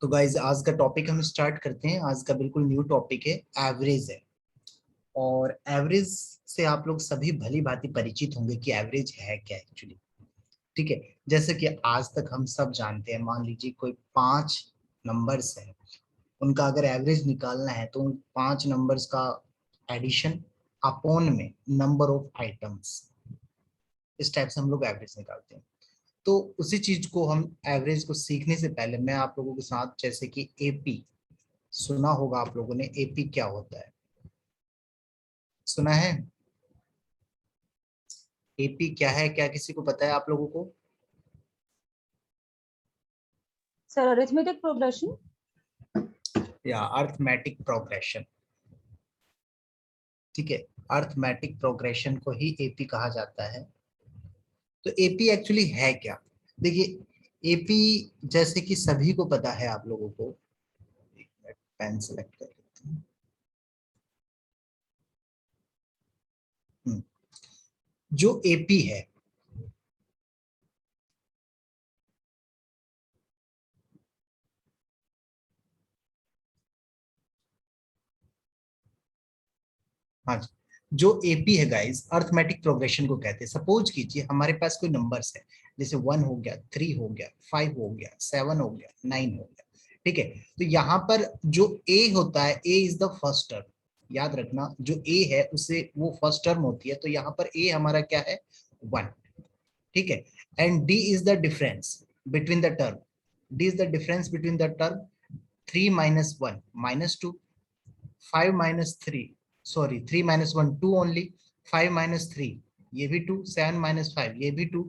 तो गाइज आज का टॉपिक हम स्टार्ट करते हैं। आज का बिल्कुल न्यू टॉपिक है, एवरेज है। और एवरेज से आप लोग सभी भली भांति परिचित होंगे कि एवरेज है क्या एक्चुअली। ठीक है, जैसे कि आज तक हम सब जानते हैं, मान लीजिए कोई 5 नंबर्स हैं, उनका अगर एवरेज निकालना है तो उन 5 नंबर्स का एडिशन अपॉन में नंबर ऑफ आइटम्स, इस टाइप से हम लोग एवरेज निकालते हैं। तो उसी चीज को हम एवरेज को सीखने से पहले मैं आप लोगों के साथ, जैसे कि एपी सुना होगा आप लोगों ने, एपी क्या होता है सुना है? एपी क्या है, क्या किसी को पता है आप लोगों को? सर अरिथमेटिक प्रोग्रेशन या अर्थमेटिक प्रोग्रेशन। ठीक है, अर्थमेटिक प्रोग्रेशन को ही एपी कहा जाता है। तो एपी एक्चुअली है क्या? देखिए, एपी जैसे कि सभी को पता है आप लोगों को, पेन सेलेक्ट कर लेते हैं। हम्म, जो एपी है, हाँ जी, जो एपी है गाइस, अर्थमेटिक प्रोग्रेशन को कहते हैं। सपोज कीजिए हमारे पास कोई नंबर्स है, जैसे 1 हो गया, 3 हो गया, 5 हो गया, 7 हो गया, 9 हो गया। ठीक है, तो यहाँ पर जो ए होता है, ए इज द फर्स्ट टर्म। याद रखना, जो ए है उसे वो फर्स्ट टर्म होती है, तो यहाँ पर ए हमारा क्या है? 1। ठीक है, and D is the difference between the term. D is the difference between the term. 3 minus 1 -2, 5 minus 3, sorry 3 minus 1 2 only, 5 minus 3 ये भी 2, 7 माइनस 5 ये भी 2,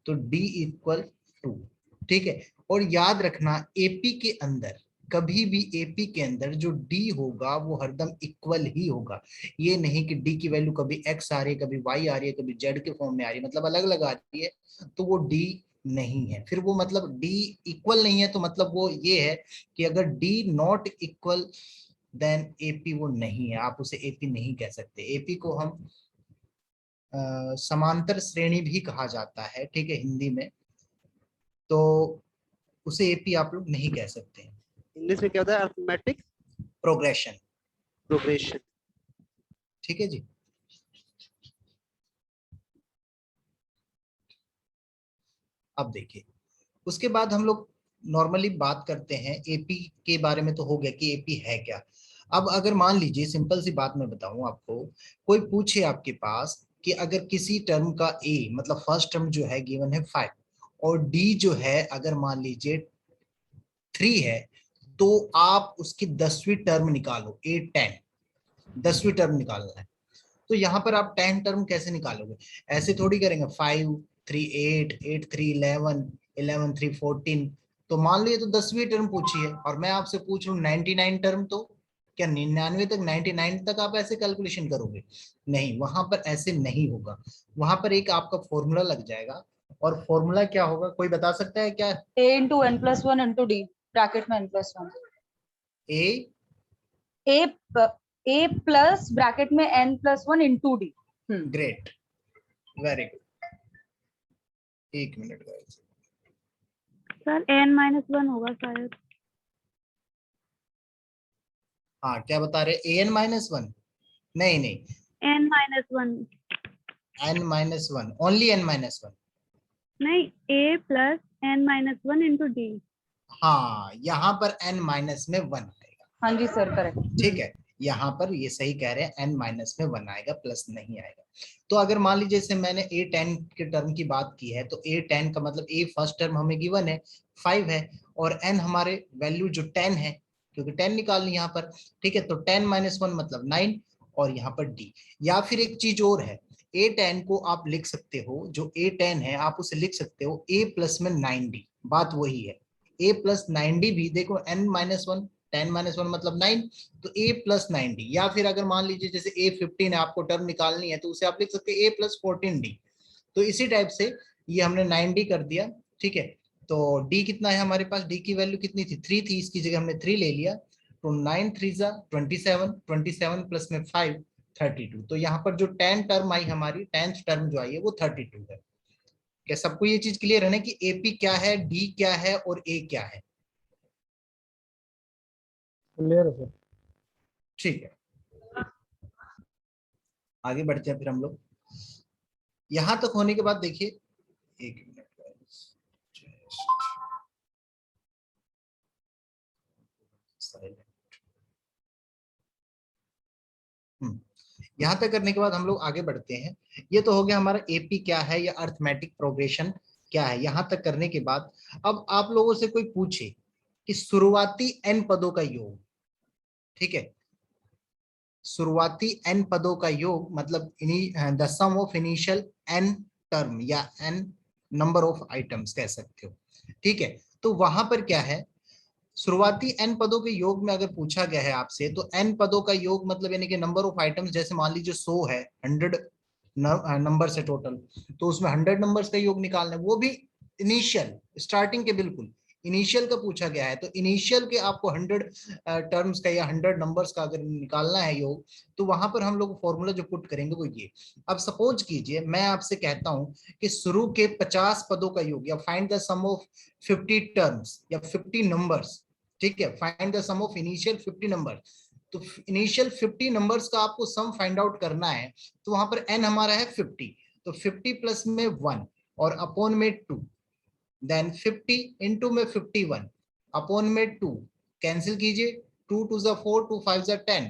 तो d इक्वल 2। ठीक है, और याद रखना एपी के अंदर, कभी भी एपी के अंदर जो d होगा वो हरदम इक्वल ही होगा। ये नहीं कि d की वैल्यू कभी x आ रही है, कभी y आ रही है, कभी z के फॉर्म में आ रही है, मतलब अलग अलग आ रही है, तो वो d नहीं है। फिर वो मतलब d इक्वल नहीं है, तो मतलब वो ये है कि अगर d not equal then AP वो नहीं है, आप उसे एपी नहीं कह सकते। एपी को हम समांतर श्रेणी भी कहा जाता है, ठीक है, हिंदी में। तो उसे एपी आप लोग नहीं कह सकते हैं। इंग्लिश में क्या होता है? Arithmetic progression. प्रोग्रेशन। ठीक है जी। अब देखिए, उसके बाद हम लोग नॉर्मली बात करते हैं एपी के बारे में। तो हो गया कि एपी है क्या। अब अगर मान लीजिए, सिंपल सी बात मैं बताऊं आपको, कोई पूछे आपके पास कि अगर किसी टर्म का ए मतलब फर्स्ट टर्म जो है गिवन है 5, और डी जो है अगर मान लीजिए 3 है, तो आप उसकी 10वीं टर्म निकालो, 8 10, 10वीं टर्म निकालना है। तो यहाँ पर आप 10 टर्म कैसे निकालोगे? ऐसे थोड़ी करेंगे, 5 3 8, 8 3 11, 11 3 14। तो मान लो ये तो 10वीं टर्म पूछी है, और मैं आपसे पूछ रहा हूँ 99 टर्म, तो क्या 99 तक, 99 तक आप ऐसे कैलकुलेशन करोगे? नहीं, वहां पर ऐसे नहीं होगा। वहां पर एक आपका फॉर्मूला लग जाएगा, और फॉर्मूला क्या होगा, कोई बता सकता है क्या? a into n plus 1 into d bracket में n plus 1 A a a plus bracket में n plus 1 into d। Great, very good. एक मिनट गाइस। सर n-1 होगा शायद। हाँ, क्या बता रहे? an-1? नहीं नहीं, n-1 n-1, ओनली n-1। नहीं, a plus n-1 into D. हाँ, यहाँ पर n-1 आएगा। हाँ जी सर, करेक्ट। ठीक है, यहाँ पर ये सही कह रहे हैं, n-1 आएगा, प्लस नहीं आएगा। तो अगर मान लीजिए जैसे मैंने a10 के टर्म की बात की है, तो a10 का मतलब a फर्स्ट टर्म हमें गिवन है 5 है, और n हमारे वैल्यू जो 10 है, क्योंकि 10 निकालनी यहाँ पर। ठीक है, तो 10-1 मतलब 9, और यहाँ पर d। या फिर एक चीज और है, a10 को आप लिख सकते हो, जो a10 है आप उसे लिख सकते हो a प्लस में 9d। बात वही है, a प्लस 9d भी देखो, n-1 10-1 मतलब 9, तो a प्लस 9d। या फिर अगर मान लीजिए जैसे a15 है, आपको टर्म निकालनी है, तो उसे आप लिख सकते हैं a प्लस 14d। तो इसी टाइप से ये हमने 9d कर दिया। ठीक है, तो d कितना है हमारे पास? d की वैल्यू कितनी थी? 3 थी, इसकी जगह हमने 3 ले लिया, तो 9 3 27, 27 प्लस में 5 32। तो यहाँ पर जो 10 टर्म आई हमारी, 10th टर्म जो आई है वो 32 है। क्या सबको ये चीज क्लियर है ना कि एपी क्या है, डी क्या है और ए क्या है? क्लियर है सर। ठीक है, आगे बढ़ते हैं फिर हम लोग। यहां तक होने के बाद देखिए, एक मिनट, यहां तक करने के बाद हम लोग आगे बढ़ते हैं। ये तो हो गया हमारा एपी क्या है या अर्थमेटिक प्रोग्रेशन क्या है। यहां तक करने के बाद अब आप लोगों से कोई पूछे कि शुरुआती एन पदों का योग, ठीक है, शुरुआती एन पदों का योग मतलब the sum of initial n term या एन नंबर ऑफ आइटम्स कह सकते हो, ठीक है। तो वहां पर क्या है, शुरुआती एन पदों के योग में अगर पूछा गया है आपसे, तो एन पदों का योग मतलब यानी कि नंबर ऑफ आइटम्स, जैसे मान लीजिए 100 है, 100 नंबर से टोटल, तो उसमें 100 नंबर्स का योग निकालना है, वो भी इनिशियल स्टार्टिंग के, बिल्कुल इनिशियल का पूछा गया है। तो इनिशियल के आपको 100 टर्म्स का या 100 नंबर्स का अगर निकालना है योग, तो वहां पर हम लोग फॉर्मूला जो पुट करेंगे वो ये। अब सपोज कीजिए मैं आपसे कहता हूं कि शुरू के 50 पदों का योग, या find the sum of 50 terms या 50 नंबर्स, ठीक है, find the sum of initial 50 number. तो इनिशियल 50 नंबर्स का आपको सम फाइंड आउट करना है, तो वहां पर n हमारा है 50, तो 50 प्लस में 1 और अपॉन में 2, देन 50 इंटू में 51 अपॉन में 2, कैंसिल कीजिए, 2 टू ज़ा 4, 2 5 ज़ा 10,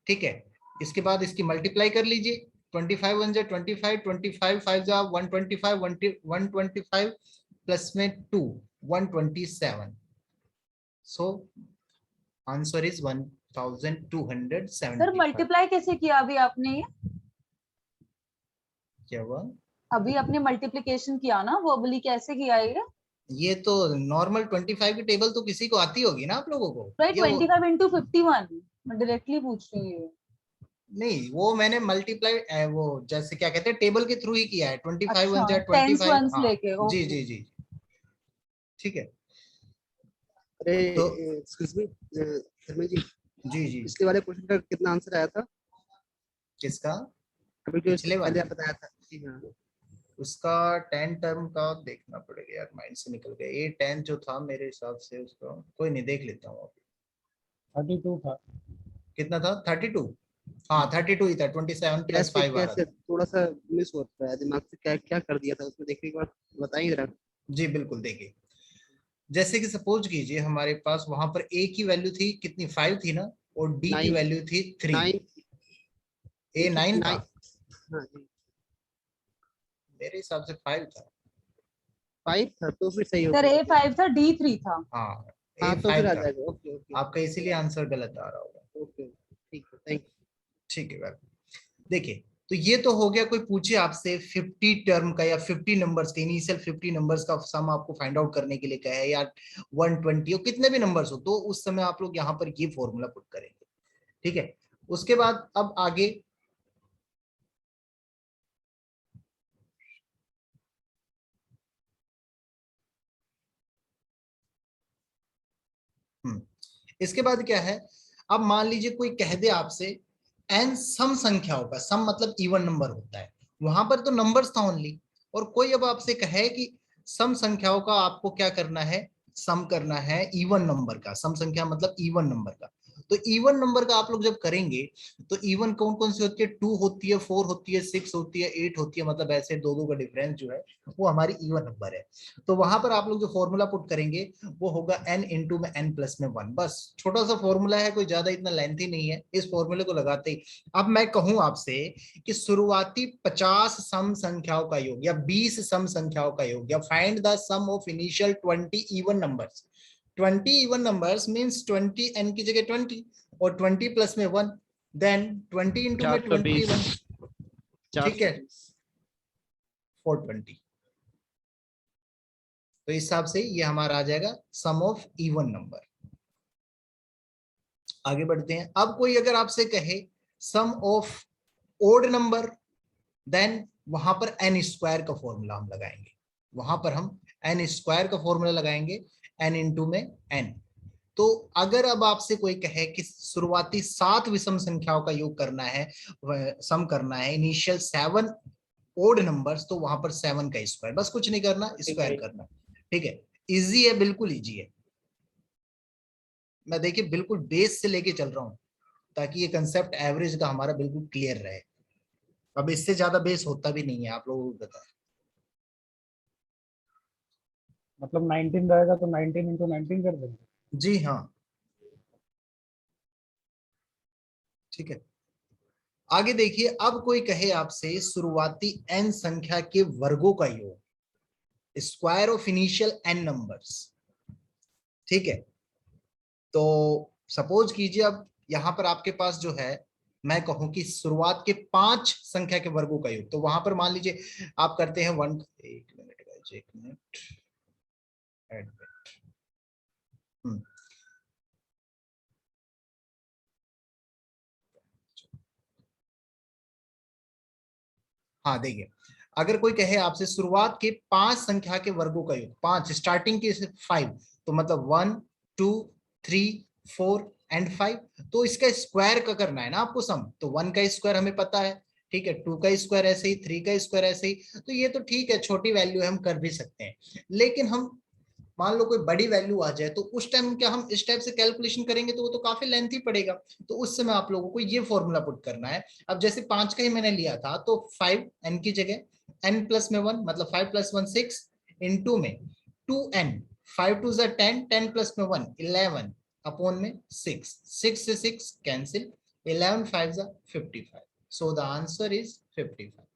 ठीक है। इसके बाद इसकी मल्टीप्लाई कर लीजिए, 25 1 जा 25, 25 5 जा 125, 125 प्लस में 2 127, so answer is 1275। Sir multiply कैसे किया अभी आपने ये? क्या हुआ? अभी आपने मल्टीप्लिकेशन किया ना, वर्बली कैसे किया ये तो नॉर्मल 25 की टेबल तो किसी को आती होगी ना आप लोगों को। राइट, ये 25 इंटू 51 मैं डायरेक्टली पूछ रही हूँ। नहीं, वो मैंने मल्टीप्लाई वो जैसे क्या कहते हैं टेबल के थ्रू ही किया है, 25 अच्छा, 1 जा टेंस 25, वंस हाँ लेके, जी ओके। जी जी, ठीक है। अरे तो एक्सक्यूज मी धर्मेश जी, जी जी, पिछले वाले क्वेश्चन का कितना आंसर आया था? किसका? अभी जो पिछले पहले वाले आप बताया था जी, हाँ। उसका 10 टर्म का देखना पड़ेगा यार, माइंड से निकल गया ये 10 जो था मेरे हिसाब से, उसका कोई नहीं, देख लेता हूँ अभी। 32 था। कितना था? 32, हाँ 32 ही था, 27 प्लस कैसे 5 आ रहा कैसे था। थोड़ा सा मिस होता है दिमाग से, क्या क्या कर दिया था उसमें, देखने के बाद बताइए जरा। जी बिल्कुल, देखिए जैसे कि सपोज कीजिए हमारे पास वहां पर ए की वैल्यू थी कितनी, 5 थी ना, और डी की 9 वैल्यू थी 3, 9 ए 9 था, 9, हाँ जी, मेरे हिसाब से 5 था। 5 था तो फिर सही हो सर गया। A5 था, D3 था। हाँ, ए हाँ तो फिर 5 आ था जाएगा, ओके ओके आपका, इसीलिए आंसर गलत आ रहा होगा। ओके, ठीक है, थैंक ठीक है वेलकम। देखिए, तो ये तो हो गया, कोई पूछे आपसे 50 टर्म का या 50 नंबर्स का, इनिशियल 50 नंबर्स का सम आपको फाइंड आउट करने के लिए कहे, या 120 हो, कितने भी नंबर्स हो, तो उस समय आप लोग यहाँ पर ये फॉर्मूला पुट करेंगे, ठीक है। उसके बाद अब आगे इसके बाद क्या है, अब मान लीजिए कोई कह दे आपसे एन सम संख्याओं का, सम मतलब इवन नंबर होता है, वहां पर तो नंबर्स था ओनली, और कोई अब आपसे कहे कि सम संख्याओं का आपको क्या करना है, सम करना है इवन नंबर का, सम संख्या मतलब इवन नंबर का। तो इवन नंबर का आप लोग जब करेंगे, तो इवन कौन कौन सी होती है, 2 होती है, 4 होती है, 6 होती है, 8 होती है, मतलब ऐसे दो दो का डिफरेंस जो है वो हमारी इवन नंबर है। तो वहां पर आप लोग जो फॉर्मूला पुट करेंगे वो होगा n इंटू में n प्लस में 1, बस छोटा सा फॉर्मूला है, कोई ज्यादा इतना लेंथी नहीं है। इस फॉर्मूले को लगाते ही अब मैं कहूं आपसे कि शुरुआती 50 सम संख्याओं का योग या 20 सम संख्याओं का योग, या find the sum of initial 20 even numbers. 20 even numbers means 20 n की जगह 20 और 20 प्लस में 1, देन 20 इंटू में 21, ठीक है, 420। तो इस हिसाब से ये हमारा आ जाएगा सम ऑफ इवन नंबर। आगे बढ़ते हैं। अब कोई अगर आपसे कहे सम ऑफ ओड नंबर, देन वहां पर एन स्क्वायर का फॉर्मूला हम लगाएंगे, वहां पर हम एन स्क्वायर का फॉर्मूला लगाएंगे, एन इंटू में एन। तो अगर अब आपसे कोई कहे कि शुरुआती 7 विषम संख्याओं का योग करना है, सम करना है, इनिशियल 7 ओड नंबर्स, तो वहां पर 7 का स्क्वायर, बस कुछ नहीं करना, स्क्वायर करना, ठीक है। इजी है, बिल्कुल इजी है। मैं देखिए बिल्कुल बेस से लेके चल रहा हूँ ताकि ये कंसेप्ट एवरेज का हमारा बिल्कुल क्लियर रहे। अब इससे ज्यादा बेस होता भी नहीं है, आप लोगों को पता है। मतलब 19 रहेगा तो 19 इंटू 19 कर देंगे। जी हाँ, ठीक है। आगे देखिए, अब कोई कहे आपसे शुरुआती n संख्या के वर्गों का योग, square of initial n numbers, ठीक है। तो सपोज कीजिए अब यहां पर आपके पास जो है, मैं कहूं कि शुरुआत के 5 संख्या के वर्गों का योग, तो वहां पर मान लीजिए आप करते हैं 1, 1 मिनट गाइस, 1 मिनट, एडमिट। हाँ देखिए, अगर कोई कहे आपसे शुरुआत के 5 संख्या के वर्गों का योग, 5 स्टार्टिंग के 5, तो मतलब 1, 2, 3, 4 एंड 5, तो इसका स्क्वायर का करना है ना आपको सम। तो 1 का स्क्वायर हमें पता है, ठीक है, 2 का स्क्वायर ऐसे ही, 3 का स्क्वायर ऐसे ही, तो ये तो ठीक है, छोटी वैल्यू है, हम कर भी सकते हैं। लेकिन हम मान लो कोई बड़ी वैल्यू आ जाए, तो उस टाइम क्या हम इस टाइप से कैलकुलेशन करेंगे, तो वो तो काफी लेंथी पड़ेगा। तो उस समय आप लोगों को ये फॉर्मूला पुट करना है। अब जैसे 5 का ही मैंने लिया था, तो 5 n की जगह n प्लस में 1, मतलब 5 प्लस 1 6 इंटू में 2n, 5 2 ज़ा 10, 10 प्लस में 1 11 अपॉन में 6, 6 से 6 कैंसिल, 11 5 ज़ा 55, सो द आंसर इज 55।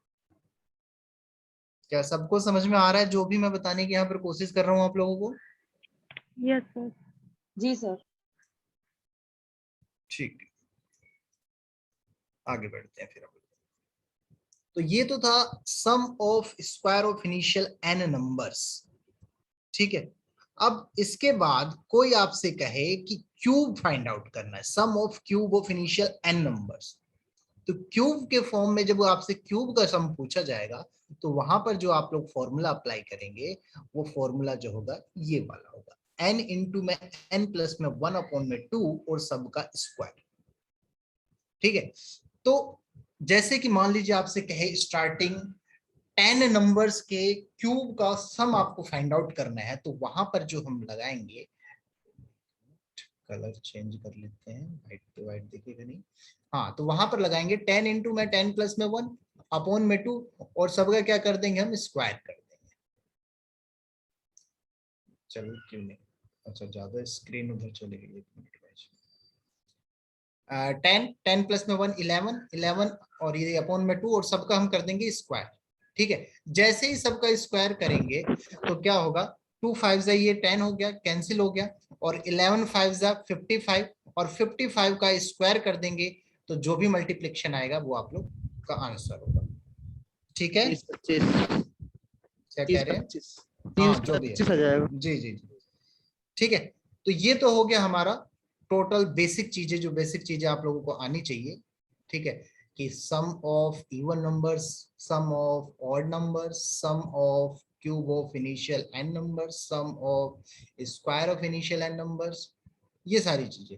क्या सबको समझ में आ रहा है जो भी मैं बताने की यहाँ पर कोशिश कर रहा हूँ आप लोगों को? Yes sir. जी सर। ठीक, आगे बढ़ते हैं फिर। तो ये तो था sum of square of initial n numbers, ठीक है। अब इसके बाद कोई आपसे कहे कि क्यूब फाइंड आउट करना है, sum of cube of initial n numbers, तो क्यूब के फॉर्म में जब आपसे क्यूब का सम पूछा जाएगा, तो वहां पर जो आप लोग फॉर्मूला अप्लाई करेंगे, वो फॉर्मूला जो होगा ये वाला होगा, n इंटू में n प्लस में 1 अपॉन में 2 और सब का स्क्वायर, ठीक है। तो जैसे कि मान लीजिए आपसे कहे स्टार्टिंग 10 नंबर्स के क्यूब का सम आपको फाइंड आउट करना है, तो वहां पर जो हम लगाएंगे, कलर चेंज कर लेते हैं, व्हाइट तो व्हाइट दिखेगा नहीं, हाँ, तो वहां पर लगाएंगे 10 इंटू में 10 प्लस में 1 अपॉन में 2, और सबका क्या कर देंगे हम, स्क्वायर कर देंगे। चलो क्यों नहीं, अच्छा ज्यादा स्क्रीन उधर चली गई, 1 मिनट। 10 10 प्लस में 1 11 11 और ये अपॉन में 2, और सबका हम कर देंगे स्क्वायर, ठीक है। जैसे ही सबका स्क्वायर करेंगे, तो क्या होगा, 2 5 जा ये 10 हो गया, कैंसिल हो गया, और 11 5 जा 55, और 55 का स्क्वायर कर देंगे, तो जो भी मल्टीप्लिकेशन आएगा वो आप लोग का आंसर होगा, ठीक है। 30 25, क्या कह 30 रहे हैं? 25, हाँ 30 जो भी है, 25 आ जाएगा। जी जी जी, ठीक है। तो ये तो हो गया हमारा टोटल बेसिक चीजें, जो बेसिक चीजें आप लोगों को आनी चाहिए, ठीक है, कि sum of even numbers, sum of odd numbers, sum of cube of initial N numbers, sum of square of initial N numbers, ये सारी चीजें,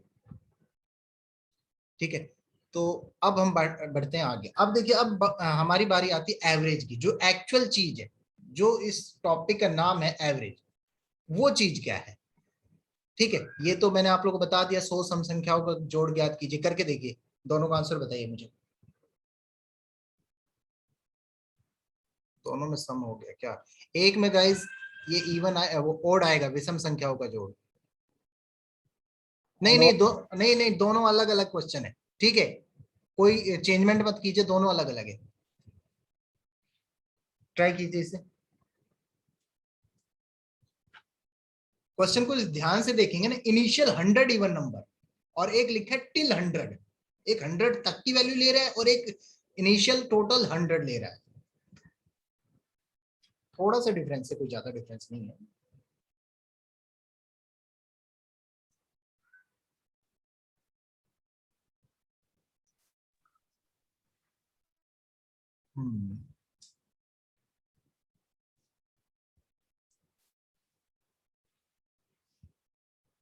ठीक है। तो अब हम बढ़ते हैं आगे। अब देखिए, अब हमारी बारी आती है एवरेज की, जो एक्चुअल चीज है, जो इस टॉपिक का नाम है एवरेज, वो चीज क्या है, ठीक है। ये तो मैंने आप लोगों को बता दिया, 100 सम संख्याओं का जोड़ ज्ञात कीजिए, करके देखिए, दोनों का आंसर बताइए मुझे। दोनों में सम हो गया क्या? एक में गाइस ये इवन वो ओड आएगा, विषम संख्याओं का जोड़। नहीं नहीं, नहीं नहीं, दोनों अलग अलग क्वेश्चन है, ठीक है, कोई चेंजमेंट मत कीजिए, दोनों अलग अलग है, ट्राई कीजिए इसे। क्वेश्चन को ध्यान से देखेंगे ना, इनिशियल 100 इवन नंबर, और एक लिखा है टिल 100, एक 100 तक की वैल्यू ले रहा है, और एक इनिशियल टोटल 100 ले रहा है, थोड़ा सा डिफरेंस है, कोई ज्यादा डिफरेंस नहीं है। हम्म,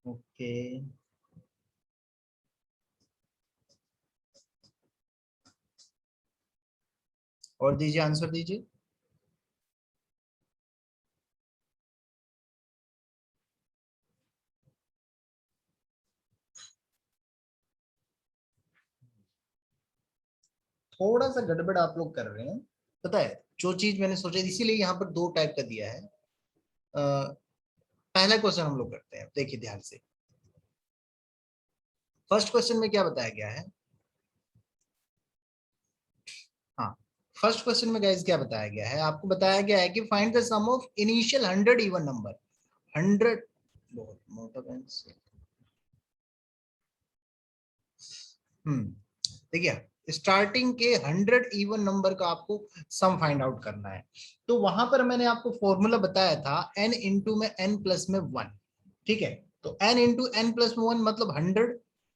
ओके, और दीजिए, आंसर दीजिए। थोड़ा सा गड़बड़ आप लोग कर रहे हैं, पता है जो चीज मैंने सोचा, इसीलिए यहाँ पर दो टाइप का दिया है। पहला क्वेश्चन हम लोग करते हैं, देखिए ध्यान से। फर्स्ट क्वेश्चन में क्या बताया गया है? हाँ, फर्स्ट क्वेश्चन में गाइस क्या बताया गया है? आपको बताया गया है कि find the sum of initial 100 even number. 100 बहुत मोटा पेंसिल। देखिए स्टार्टिंग के 100 इवन नंबर का आपको सम फाइंड आउट करना है। तो वहां पर मैंने आपको फॉर्मूला बताया था n इंटू में n प्लस में 1। ठीक है, तो n इंटू n प्लस में 1 मतलब 100,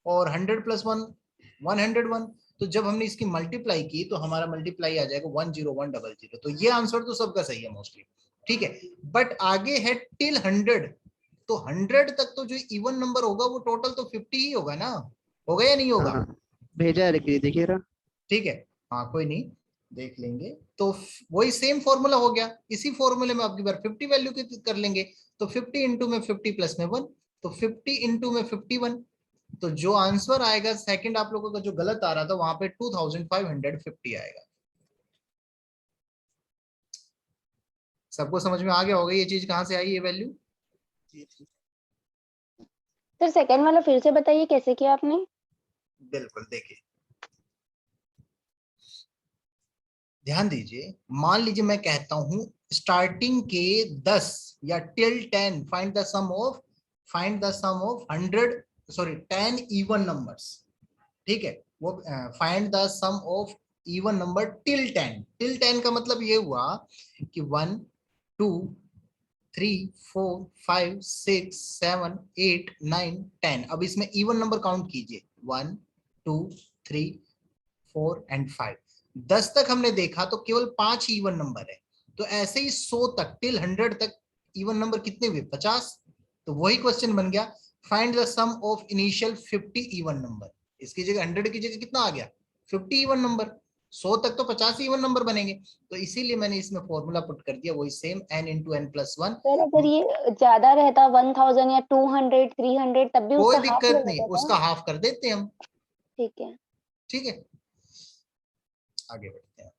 और 100 प्लस 1 101। तो जब हमने इसकी मल्टीप्लाई की तो हमारा मल्टीप्लाई आ जाएगा 10100। तो ये आंसर तो सबका सही है मोस्टली। ठीक है, बट आगे है टिल 100। तो 100 तक तो जो इवन नंबर होगा वो टोटल तो 50 ही होगा ना, होगा या नहीं होगा? हाँ भेजा है, देखिए देखिए रहा। ठीक है, हाँ कोई नहीं, देख लेंगे। तो वही सेम फॉर्मूला हो गया, इसी फॉर्मूले में आपकी बार 50 वैल्यू की कर लेंगे। तो 50 इंटू में 50 प्लस में 1, तो 50 इंटू में 51। तो जो आंसर आएगा सेकंड आप लोगों का जो गलत आ रहा था वहां पे 2550 आएगा। सबको समझ में आ गया होगा ये चीज कहां से आई, ये वैल्यू? जी जी। सर सेकंड वाला फिर से बताइए कैसे किया आपने? बिल्कुल, देखिए ध्यान दीजिए। मान लीजिए मैं कहता हूं स्टार्टिंग के 10 या till 10 find the sum of 100 sorry 10 even numbers. ठीक है, वो find the sum of even number till 10। Till 10 का मतलब ये हुआ कि 1 2 3 4 5 6 7 8 9 10। अब इसमें इवन नंबर काउंट कीजिए, 1 2 3 4 एंड 5। 10 तक हमने देखा तो केवल 5 इवन नंबर है। तो ऐसे ही 100 तक टिल 100 तक इवन नंबर कितने हुए? 50। तो वही क्वेश्चन बन गया, find the sum of initial 50 even number. इसकी जगह 100 की जगह कितना आ गया? 50 इवन नंबर। 100 तक तो 50 इवन नंबर बनेंगे। तो इसीलिए मैंने इसमें फॉर्मूला पुट कर दिया, वही same n into n plus 1। Sir अगर ये ज्यादा रहता 1000 या 200 300 तब भी कोई उसका हाफ ले दिक्कत नहीं, लेते थे उसका ना? हाफ कर देते हैं हम। ठीक है। ठीक है, आगे बढ़ते हैं।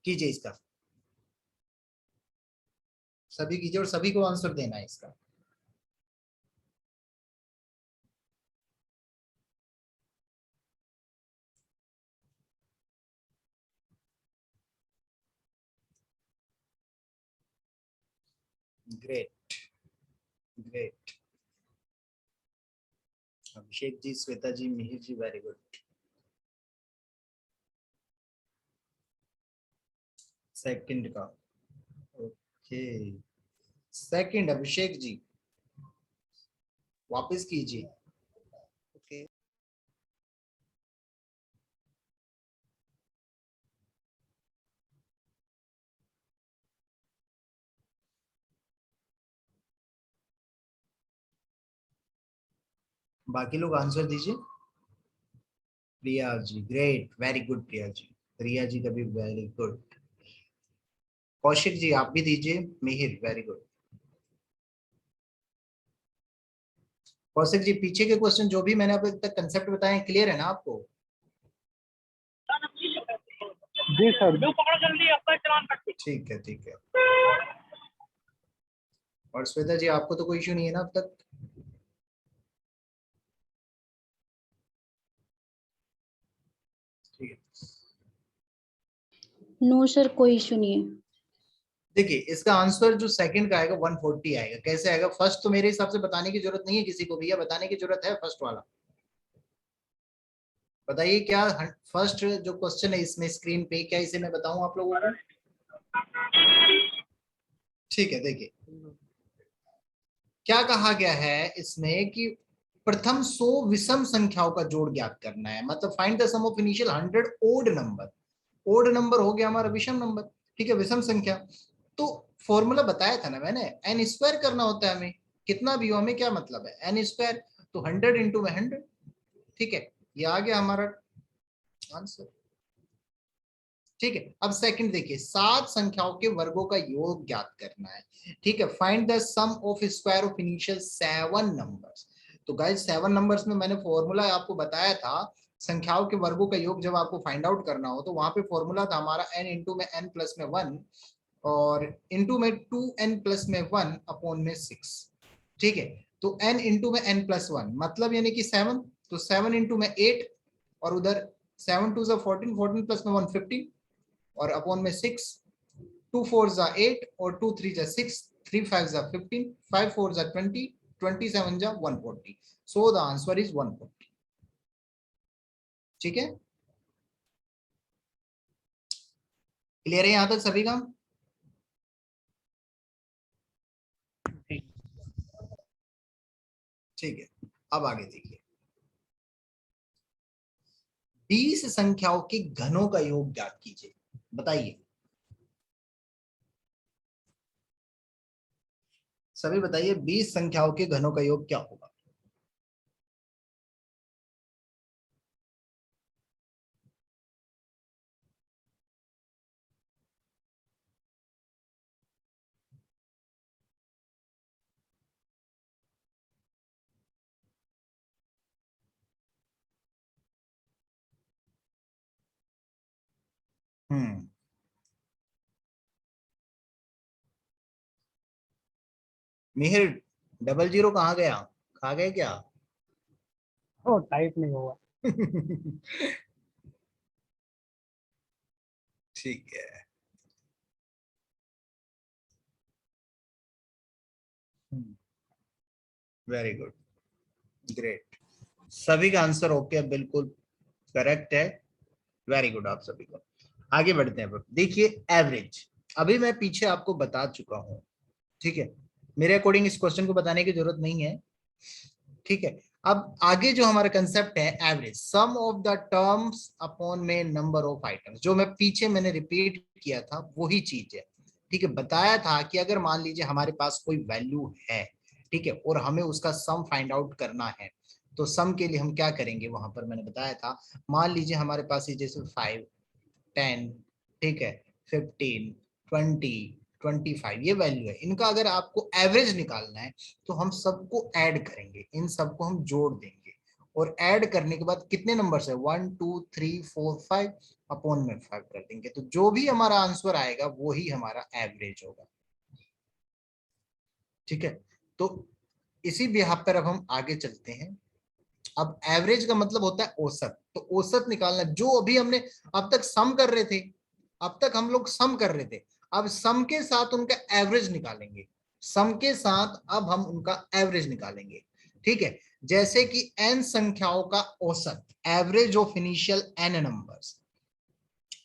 कीजिए इसका, सभी कीजिए और सभी को आंसर देना है इसका। Great great. Abhishek ji, Shweta ji, Mihir ji, very good. Second का ओके, सेकंड अभिषेक जी वापस कीजिए। ओके। बाकी लोग आंसर दीजिए। Priya ji great, very good Priya ji. Priya ji का भी वेरी गुड। कौशिक जी आप भी दीजिए। Mihir very good. कौशिक जी पीछे के क्वेश्चन जो भी मैंने अभी तक कंसेप्ट बताए क्लियर है ना आपको? जी सर। ठीक है ठीक है। और श्वेता जी आपको तो कोई इशू नहीं है ना अब तक? ठीक है, नो सर, कोई इशू नहीं है। देखिए इसका आंसर जो सेकंड का आएगा 140 आएगा। कैसे आएगा? फर्स्ट तो मेरे हिसाब से बताने की जरूरत नहीं है किसी को, भैया बताने की जरूरत है फर्स्ट वाला? बताइए क्या फर्स्ट जो क्वेश्चन है इसमें स्क्रीन पे, क्या इसे मैं बताऊं आप लोगों को? ठीक है, देखिए क्या कहा गया है इसमें कि प्रथम 100 विषम संख्याओं का जोड़ ज्ञात करना है। मतलब find the sum of initial 100 odd number. Odd number हो गया हमारा विषम नंबर, ठीक है, विषम संख्या। तो फॉर्मूला बताया था ना मैंने, एन स्क्वायर करना होता है हमें, कितना भी हो, हमें क्या मतलब है एन स्क्वायर। तो 100 इंटू में 100। ठीक है, ये आ गया हमारा आंसर। ठीक है। अब सेकंड देखिए, 7 संख्याओं के वर्गों का योग ज्ञात करना है। ठीक है, find the sum of square of initial 7 numbers. तो गाइस 7 नंबर्स में मैंने फॉर्मूला आपको बताया था, संख्याओं के वर्गों का योग जब आपको फाइंड आउट करना हो तो वहां पे फॉर्मूला था हमारा n इंटू में n प्लस में 1 और इंटू में 2n प्लस में 1 अपॉन में 6। ठीक है, तो n इंटू में n प्लस 1 मतलब यानी कि 7, तो 7 इंटू में 8 और उधर 7 2 14, 14 प्लस में 1 15 और अपॉन में 6, 2 4 जा 8 और 2 3 जा 6, 3 5 जा 15, 5 4 जा 20, 27 जा 140। सो द आंसर इज 140। ठीक है, क्लियर है यहां तक सभी का? ठीक है, अब आगे देखिए, 20 संख्याओं के घनों का योग ज्ञात कीजिए। बताइए, सभी बताइए 20 संख्याओं के घनों का योग क्या होगा? मिहिर, 00 कहाँ गया? खा गए क्या? ओ टाइप नहीं हुआ। ठीक है, वेरी गुड, ग्रेट। सभी का आंसर ओके, बिल्कुल करेक्ट है, वेरी गुड आप सभी को। आगे बढ़ते हैं। देखिए एवरेज, अभी मैं पीछे आपको बता चुका हूं। ठीक है, मेरे अकॉर्डिंग इस क्वेश्चन को बताने की जरूरत नहीं है। ठीक है, अब आगे जो हमारा कंसेप्ट है average, sum of the terms upon में नंबर ऑफ आइटम्स, जो मैं पीछे मैंने रिपीट किया था वही चीज है। ठीक है, बताया था कि अगर मान लीजिए हमारे पास कोई वैल्यू है, ठीक है, और हमें उसका सम फाइंड आउट करना है, तो सम के लिए हम क्या करेंगे, वहां पर मैंने बताया था, मान लीजिए हमारे पास ये जैसे 5 10, ठीक है, 15 20 25 ये वैल्यू है, इनका अगर आपको एवरेज निकालना है तो हम सबको ऐड करेंगे, इन सबको हम जोड़ देंगे और ऐड करने के बाद कितने नंबर है 1 2 3 4 5 अपॉन में 5 कर देंगे, तो जो भी हमारा आंसर आएगा वो ही हमारा एवरेज होगा। ठीक है, तो इसी बिहाफ पर अब हम आगे चलते हैं। अब एवरेज का मतलब होता है औसत, तो औसत निकालना, जो अभी हमने अब तक सम कर रहे थे, अब तक हम लोग सम कर रहे थे, अब सम के साथ उनका एवरेज निकालेंगे, सम के साथ अब हम उनका एवरेज निकालेंगे। ठीक है, जैसे कि n संख्याओं का औसत, average of initial n numbers,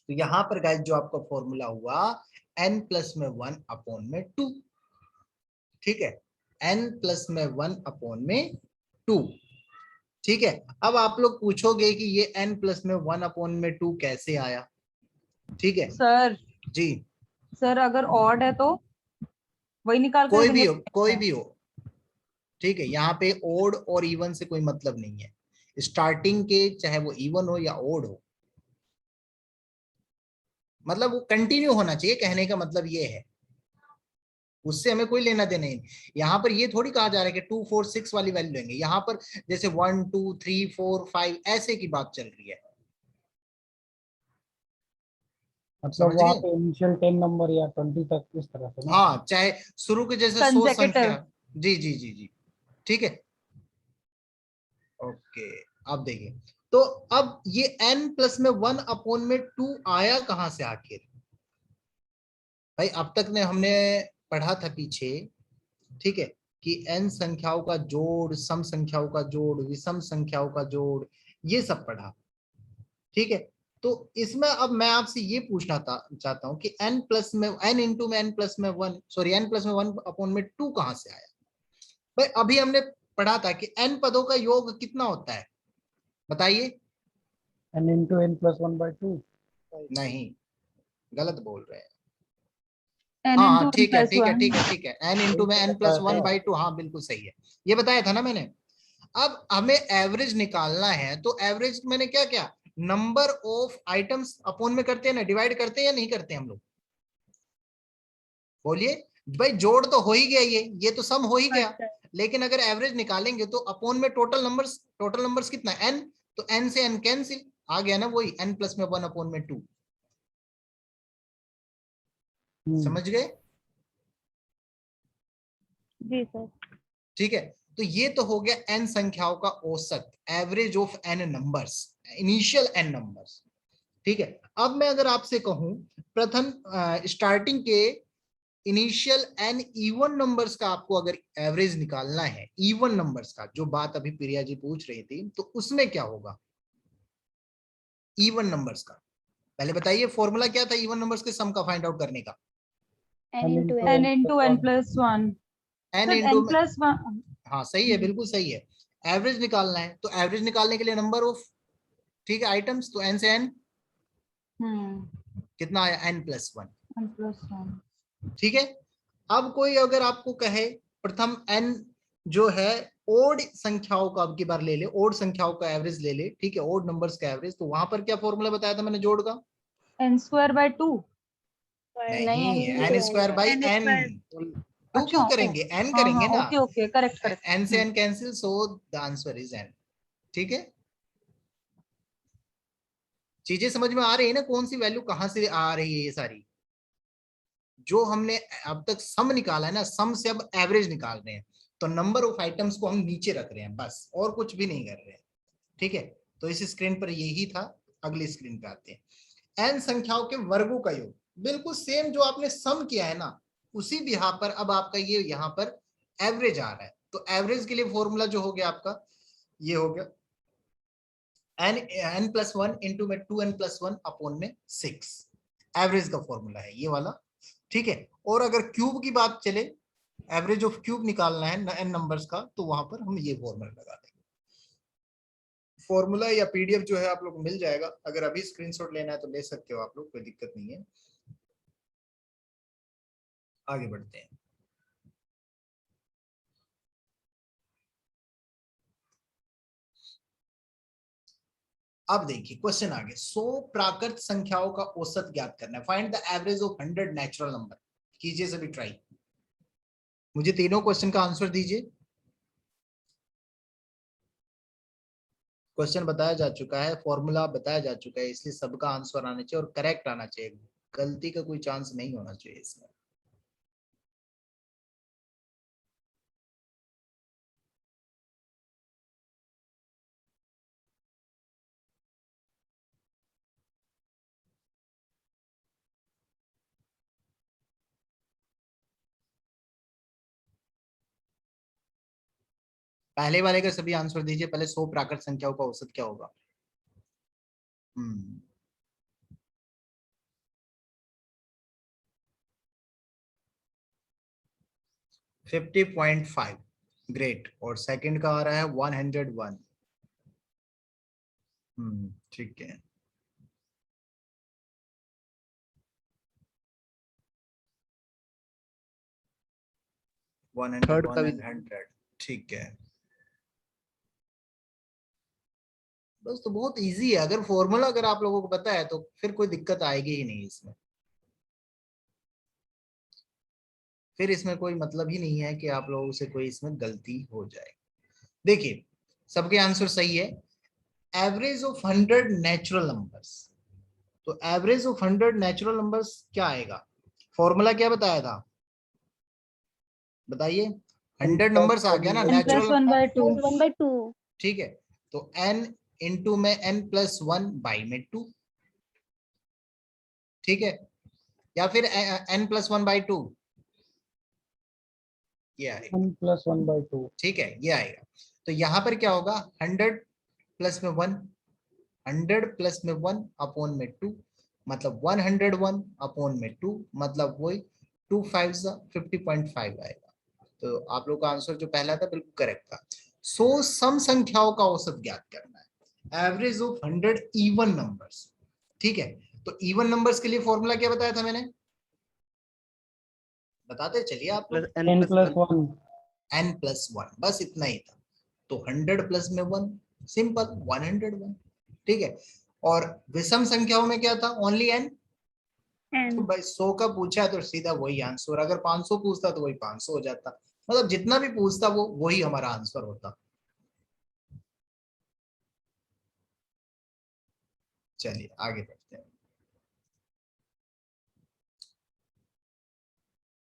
तो यहां पर गाइस जो आपका फॉर्मूला हुआ n प्लस में 1 अपॉन में 2। ठीक है, n प्लस में 1 अपॉन में 2। ठीक है, अब आप लोग पूछोगे कि ये n प्लस में 1 अपॉन में 2 कैसे आया? ठीक है सर, जी, सर अगर ऑड है तो वही निकाल कर कोई भी देंगे। हो, कोई भी हो। ठीक है, यहाँ पे ओड और इवन से कोई मतलब नहीं है, स्टार्टिंग के चाहे वो इवन हो या ओड हो, मतलब वो कंटिन्यू होना चाहिए, कहने का मतलब ये है, उससे हमें कोई लेना देना नहीं। यहाँ पर ये थोड़ी कहा जा रहा है कि 2 4 6 वाली वैल्यू लेंगे, यहाँ पर जैसे 1 2 3 4 5 ऐसे की बात चल रही है। मतलब समझ वहाँ गए? पे इनिशियल 10 नंबर या 20 तक इस तरह से ना। हाँ, चाहे शुरू के जैसे 100 कंसेक्यूटिव। संख्या। जी जी जी जी, ठीक है, ओके। अब देखिए, तो अब ये n प्लस में 1 अपॉन में 2 आया कहां से आखिर? भाई अब तक ने हमने पढ़ा था पीछे, ठीक है, कि n संख्याओं का जोड़, सम संख्याओं का जोड़, विषम संख्याओं का जोड़, ये सब पढ़ा। ठीक है, तो इसमें अब मैं आपसे ये पूछना चाहता हूं कि n प्लस में n इंटू में n प्लस में 1, सॉरी n प्लस में 1 अपॉन में 2 कहां से आया? भाई अभी हमने पढ़ा था कि n पदों का योग कितना होता है, बताइए। n into n plus 1/2। नहीं, गलत बोल रहे हैं। n हाँ into हाँ, n ठीक है plus ठीक है 1। ठीक है ठीक है, n इंटू में n प्लस 1/2, हाँ बिल्कुल सही है, ये बताया था ना मैंने। अब हमें एवरेज निकालना है, तो एवरेज मैंने क्या किया, नंबर ऑफ आइटम्स अपॉन में करते हैं ना, डिवाइड करते हैं या नहीं करते हम लोग? बोलिए भाई, जोड़ तो हो ही गया, ये तो सम हो ही गया, लेकिन अगर एवरेज निकालेंगे तो अपॉन में टोटल नंबर्स कितना है? n, तो n से n कैंसिल, आ गया ना वही n प्लस में 1 अपॉन में 2। समझ गए? जी सर। ठीक है, तो ये तो हो गया n संख्याओं का औसत, average of n numbers, initial n numbers. ठीक है, अब मैं अगर आपसे कहूं प्रथम स्टार्टिंग के इनिशियल n इवन नंबर्स का आपको अगर एवरेज निकालना है, इवन नंबर्स का, जो बात अभी प्रिया जी पूछ रही थी, तो उसमें क्या होगा इवन नंबर्स का? पहले बताइए फॉर्मूला क्या था इवन नंबर्स के सम का फाइंड आउट करने का? n into n n into n plus 1 n sir into, n plus 1 हाँ सही है, बिल्कुल सही है। एवरेज निकालना है, तो एवरेज निकालने के लिए नंबर ऑफ, ठीक है, आइटम्स, तो n से n कितना आया? n plus 1। n plus 1 ठीक है, अब कोई अगर आपको कहे प्रथम n जो है ओड संख्याओं का, अब की बार ले ले, ओड संख्याओं का एवरेज ले ले, ठीक है, ओड नंबर्स का एवरेज, तो वहां पर क्या फॉर्मूला बताया था मैंने जोड़ का? n square by 2 नहीं, n N into square by n N. Square. Two अच्छा क्यों करेंगे, एन हाँ करेंगे हाँ ना, okay okay correct correct N से N cancel, so the answer is N. ठीक है, चीजें समझ में आ रही है ना, कौन सी वैल्यू कहां से आ रही है? ये सारी जो हमने अब तक सम निकाला है ना, सम से अब एवरेज निकाल रहे हैं, तो नंबर ऑफ आइटम्स को हम नीचे रख रहे हैं बस, और कुछ भी नहीं कर रहे हैं। ठीक है, तो इस स्क्रीन पर यही था, अगली स्क्रीन पे आते हैं। एन संख्याओं के वर्गों का योग, बिल्कुल सेम जो आपने सम किया है ना, उसी बिहार पर अब आपका ये यहाँ पर एवरेज आ रहा है। तो एवरेज के लिए फॉर्मूला जो हो गया आपका, ये हो गया n प्लस 1 इंटू में 2n प्लस 1 अपॉन में 6, एवरेज का फॉर्मूला है ये वाला। ठीक है, और अगर क्यूब की बात चले, एवरेज ऑफ क्यूब निकालना है n नंबर्स का, तो वहां पर हम ये फॉर्मूला लगा देंगे। फॉर्मूला या पीडीएफ जो है आप लोग को मिल जाएगा, अगर अभी स्क्रीनशॉट लेना है तो ले सकते हो आप लोग, कोई दिक्कत नहीं है। आगे बढ़ते हैं। अब देखिए क्वेश्चन आगे, 100 प्राकृत संख्याओं का औसत ज्ञात करना है, find the average of 100 natural number. कीजिए सभी ट्राई, मुझे तीनों क्वेश्चन का आंसर दीजिए। क्वेश्चन बताया जा चुका है, फॉर्मूला बताया जा चुका है, इसलिए सबका आंसर आना चाहिए और करेक्ट आना चाहिए, गलती का कोई चांस नहीं होना चाहिए इसमें। पहले वाले का सभी आंसर दीजिए, पहले 100 प्राकृत संख्याओं का औसत क्या होगा? 50.5, ग्रेट। और सेकंड का आ रहा है 101। ठीक है, थर्ड 101 का भी and 100। ठीक है, बस तो बहुत इजी है, अगर फॉर्मूला अगर आप लोगों को पता है तो फिर कोई दिक्कत आएगी ही नहीं इसमें, फिर इसमें कोई मतलब ही नहीं है कि आप लोगों से कोई इसमें गलती हो जाए। देखिए सबके आंसर सही है। एवरेज ऑफ 100 नेचुरल नंबर्स, तो एवरेज ऑफ 100 नेचुरल नंबर्स क्या आएगा? फॉर्मूला क्या बताया था, बताइए। 100 नंबर्स आ गया ना n plus natural, 1 by 2 plus 1 by 2 ठीक है, तो n इंटू में n प्लस 1 बाई में 2, ठीक है, या फिर n प्लस 1 बाई 2, ये आएगा। 1 plus 1 by 2। ठीक है, ये आएगा। तो यहां पर क्या होगा, 100 प्लस में 1, 100 प्लस में 1 अपॉन में 2, मतलब 101 अपॉन में 2, मतलब वही 2 5 50.5 आएगा। तो आप लोग का आंसर जो पहला था बिल्कुल करेक्ट था। सो सम संख्याओं का औसत ज्ञात करना है, एवरेज ऑफ 100 इवन नंबर्स। ठीक है, तो इवन नंबर्स के लिए फॉर्मूला क्या बताया था मैंने, बताते चलिए आप लोग। Plus n plus 1 n plus 1, बस इतना ही था। तो 100 प्लस में 1, सिंपल 101। ठीक है, और विषम संख्याओं में क्या था, ओनली n। तो n। भाई 100 का पूछा तो सीधा वही आंसर, अगर 500 पूछता तो वही 500 हो जाता, मतलब जितना भी पूछता वो वही हमारा आंसर होता। चलिए आगे बढ़ते हैं।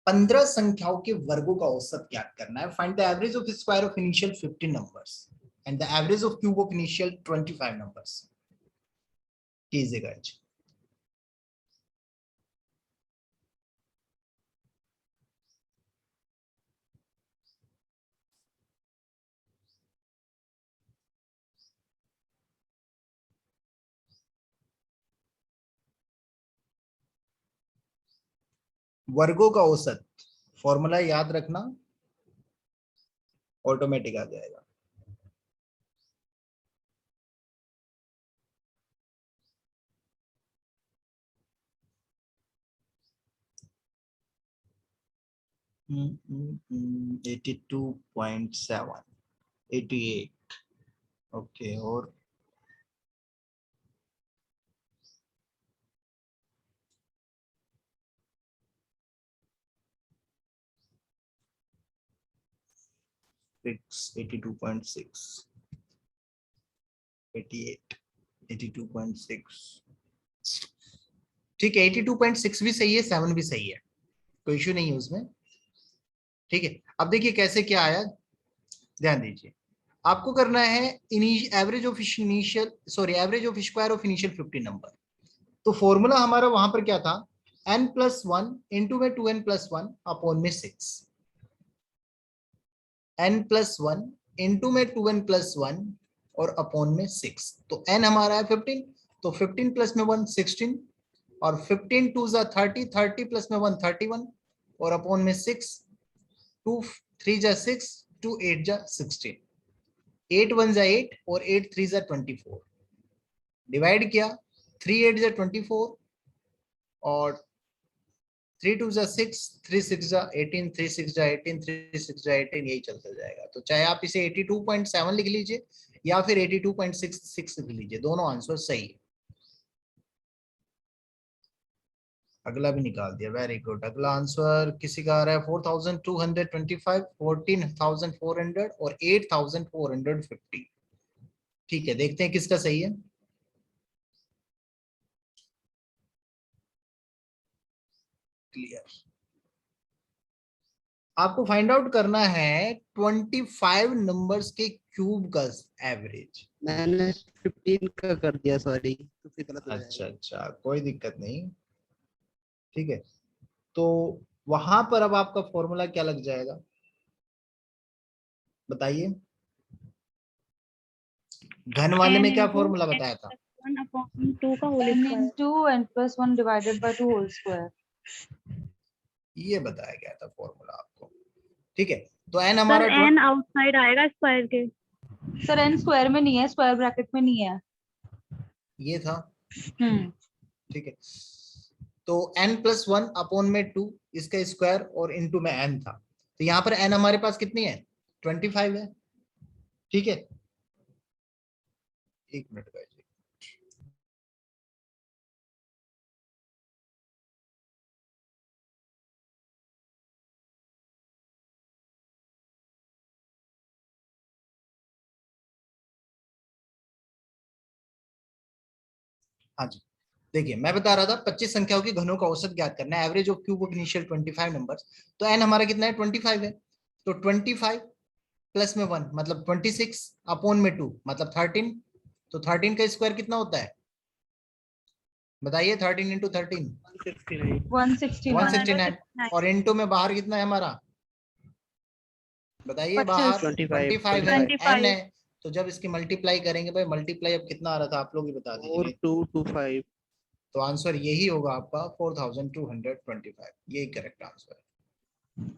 15 संख्याओं के वर्गों का औसत ज्ञात करना है। Find the average of square of initial 15 numbers and the average of cube of initial 25 numbers. कीजिएगा जी। वर्गों का औसत फॉर्मूला याद रखना, ऑटोमेटिक आ जाएगा। हम्म, 82.7, 88। ओके, और सिक्स 82.6, 88, 82.6। ठीक है, 82.6 भी सही है, 7 भी सही है, कोई इश्यू नहीं है उसमें। ठीक है, अब देखिए कैसे क्या आया, ध्यान दीजिए। आपको करना है average of initial, sorry average of square of initial 15 number. तो फॉर्मूला हमारा वहां पर क्या था, n+1 इंटू में 2n+1 अपॉन में 6, n+1 इंटू में 2n+1 और अपॉन में 6। तो n हमारा है 15, तो 15 प्लस में 1 16, और 15 2 जा 30, 30 प्लस में 1 31, और अपॉन में 6, 2 3 जा 6, 2 8 जा 16, 8 1 जा 8 और 8 3 जा 24। डिवाइड किया, 3 8 जा 24 और 3 2 जा 6, 3 6 जा 18, 3 6 जा 18, 3 6 जा 18, यही चलता जाएगा। तो चाहे आप इसे 82.7 लिख लीजिए या फिर 82.66 लिख लीजिए, दोनों आंसर सही है। अगला भी निकाल दिया, वेरी गुड। अगला आंसर किसी का आ रहा है 4225, 14400 और 8450। ठीक है, देखते हैं किसका सही है। क्लियर। आपको फाइंड आउट करना है 25 नंबर्स के क्यूब का एवरेज। मैंने 15 का कर दिया, सॉरी, तो फिर गलत हो अच्छा जाएगा। अच्छा, कोई दिक्कत नहीं। ठीक है, तो वहां पर अब आपका फॉर्मूला क्या लग जाएगा, बताइए। घन वाले में n क्या इंटू फॉर्मूला n बताया था, प्लस 1 अपॉन 2 का whole n square. into n+1 divided by 2 whole square। ये बताया गया था फॉर्मूला आपको। ठीक है, तो एन सर हमारा n आउटसाइड आएगा स्क्वायर के। सर n स्क्वायर में नहीं है, स्क्वायर ब्रैकेट में नहीं है। ये था। हम्म। ठीक है, तो n+1 अपॉन में 2 इसका स्क्वायर और इनटू में n था, तो यहाँ पर n हमारे पास कितनी है, 25 है। ठीक है, एक मिनट का जी। हाँ जी, देखिए मैं बता रहा था 25 संख्याओं के घनों का औसत ज्ञात करना है, average of cube of initial 25 numbers. तो n हमारा कितना है, 25 है। तो 25 प्लस में 1 मतलब 26 अपॉन में 2 मतलब 13। तो 13 का स्क्वायर कितना होता है, बताइए, 13 इंटू 13 169। 169, और इंटू में बाहर कितना है हमारा, बताइए, बाहर 25 25 है, 25। n है। तो जब इसकी मल्टीप्लाई करेंगे भाई, मल्टीप्लाई अब कितना आ रहा था आप लोग ही बता दीजिए। 4225। तो आंसर यही होगा आपका 4225, यही करेक्ट आंसर है।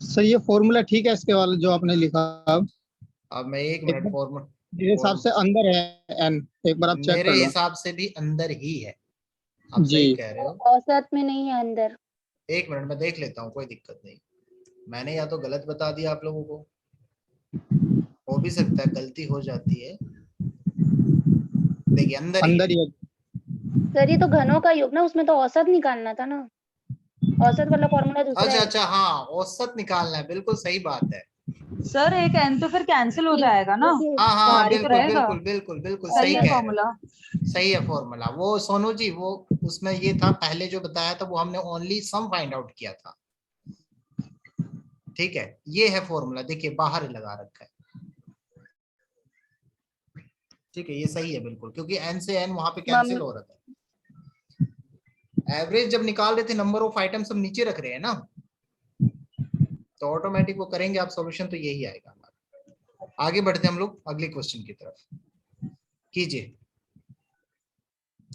सर ये फॉर्मूला ठीक है इसके वाले जो आपने लिखा, अब मैं एक एक मिनट बार फॉर्म मेरे हिसाब से अंदर है एन, एक बार आप चेक मेरे कर लो। हिसाब से भी अंदर ही है, आप जी सही कह रहे हो। औसत में नहीं है अंदर। एक मिनट मैं देख लेता हूँ, कोई दिक्कत नहीं। मैंने या तो गलत बता दिया आप लोगों को, हो भी सकता है, गलती हो जाती है। देखिए अंदर ही है, अंदर ही है। सर ये तो घनों का योग ना, उसमें तो औसत निकालना था ना, औसत वाला फॉर्मूला दूसरा अच्छा है। अच्छा, हाँ औसत निकालना है, बिल्कुल सही बात है। सर एक n तो फिर कैंसिल हो जाएगा ना, हाँ हाँ हाँ, बाहर ही तो बिल्कुल रहेगा। बिल्कुल बिल्कुल बिल्कुल सही सही है कह रहे फॉर्मूला। हो। सही है फॉर्मूला। वो सोनू जी, वो उसमें ये था, पहले जो बताया था वो हमने ओनली सम फाइंड आउट किया था। ठीक है, ये है फॉर्मूला, देखिए बाहर लगा रखा है। ठीक है, ये सही है बिल्कुल, क्योंकि एन से एन वहां पे कैंसिल मम्मी हो रहा था। एवरेज जब निकाल रहे थे, नंबर ऑफ आइटम सब नीचे रख रहे हैं ना, तो ऑटोमेटिक वो करेंगे आप सॉल्यूशन, तो यही आएगा हमारा। आगे बढ़ते हम लोग अगले क्वेश्चन की तरफ। कीजिए।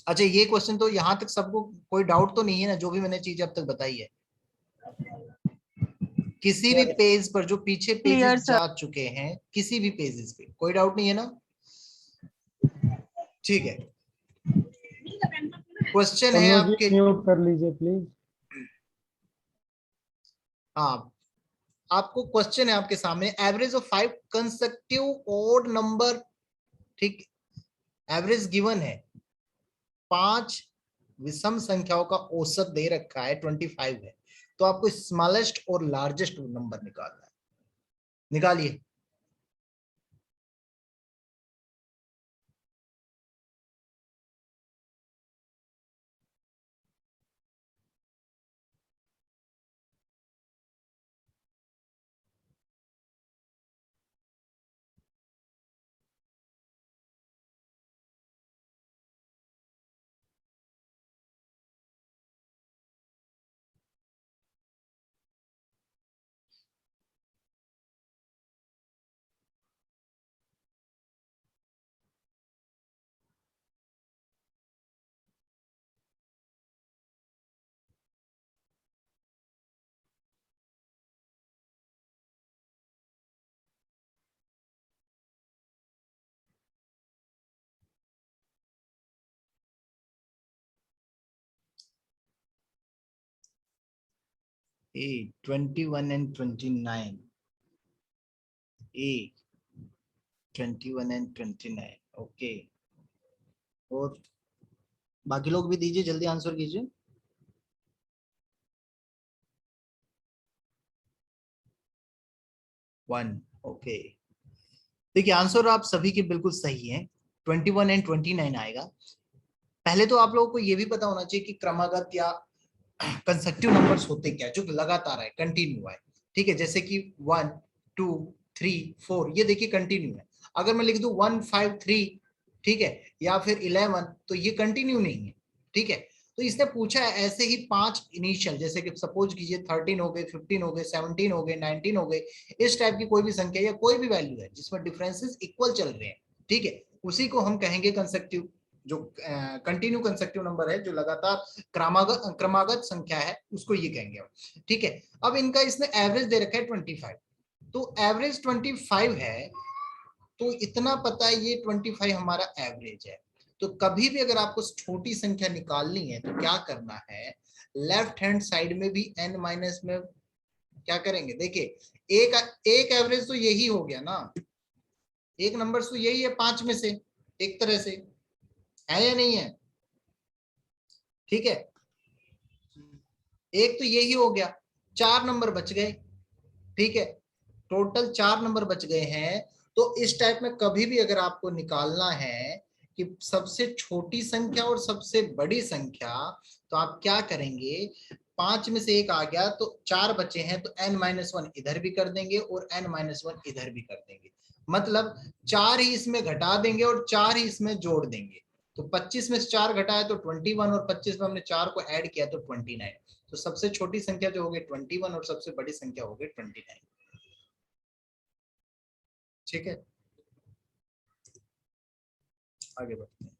अच्छा, ये क्वेश्चन तो यहाँ तक सबको कोई डाउट तो नहीं है ना, जो भी मैंने चीज अब तक बताई है? किसी भी पेज पर जो पीछे क्लियर पेजेस सर। जा चुके हैं, किसी भी पेजेस पे कोई डाउट नहीं है ना? ठीक है, क्वेश्चन है सोनू जी आपके। म्यूट कर लीजिए प्लीज। हाँ, आपको क्वेश्चन है आपके सामने, average of 5 consecutive odd number. ठीक, एवरेज गिवन है, 5 विषम संख्याओं का औसत दे रखा है 25 है, तो आपको स्मॉलेस्ट और लार्जेस्ट नंबर निकालना है। निकालिए। ए 21 एंड 29, ए 21 एंड 29, ओके। और बाकी लोग भी दीजिए, जल्दी आंसर कीजिए। 1, ओके। देखिए, आंसर आप सभी के बिल्कुल सही है, 21 एंड 29 आएगा। पहले तो आप लोगों को ये भी पता होना चाहिए कि क्रमागत या कंसेक्टिव नंबर्स होते क्या, जो लगातार है, कंटिन्यू है। ठीक है, जैसे कि 1 2 3 4, ये देखिए कंटिन्यू है। अगर मैं लिख दूं 1 5 3, ठीक है, या फिर 11, तो ये कंटिन्यू नहीं है। ठीक है, तो इसने पूछा है ऐसे ही 5 इनिशियल, जैसे कि सपोज कीजिए 13 हो गए, 15 हो गए, 17 हो गए, 19 हो गए, इस टाइप की कोई भी संख्या या कोई भी वैल्यू है जिसमें डिफरेंसेस इक्वल चल रहे हैं, ठीक है, उसी को हम कहेंगे कंसेक्टिव, जो कंटिन्यू कंसेक्टिव नंबर है, जो लगातार क्रमागत क्रमागत संख्या है, उसको ये कहेंगे हम। ठीक है, अब इनका इसने एवरेज दे रखा है 25, तो एवरेज 25 है, तो इतना पता है ये 25 हमारा एवरेज है। तो कभी भी अगर आपको छोटी संख्या निकालनी है तो क्या करना है, लेफ्ट हैंड साइड में भी n माइनस में क्या करेंगे, देखिए एक एक एवरेज तो यही हो गया ना, एक नंबर तो यही है 5 में से, एक तरह से है या नहीं है? ठीक है, एक तो यही हो गया, 4 नंबर बच गए। ठीक है, टोटल 4 नंबर बच गए हैं। तो इस टाइप में कभी भी अगर आपको निकालना है कि सबसे छोटी संख्या और सबसे बड़ी संख्या, तो आप क्या करेंगे, 5 में से एक आ गया तो 4 बचे हैं, तो n-1 इधर भी कर देंगे और n-1 इधर भी कर देंगे, मतलब 4 ही इसमें घटा देंगे और 4 ही इसमें जोड़ देंगे। तो 25 में से 4 घटाया तो 21, और 25 में हमने 4 को ऐड किया तो 29। तो सबसे छोटी संख्या जो होगी 21 और सबसे बड़ी संख्या होगी 29। ठीक है, आगे बढ़ते हैं।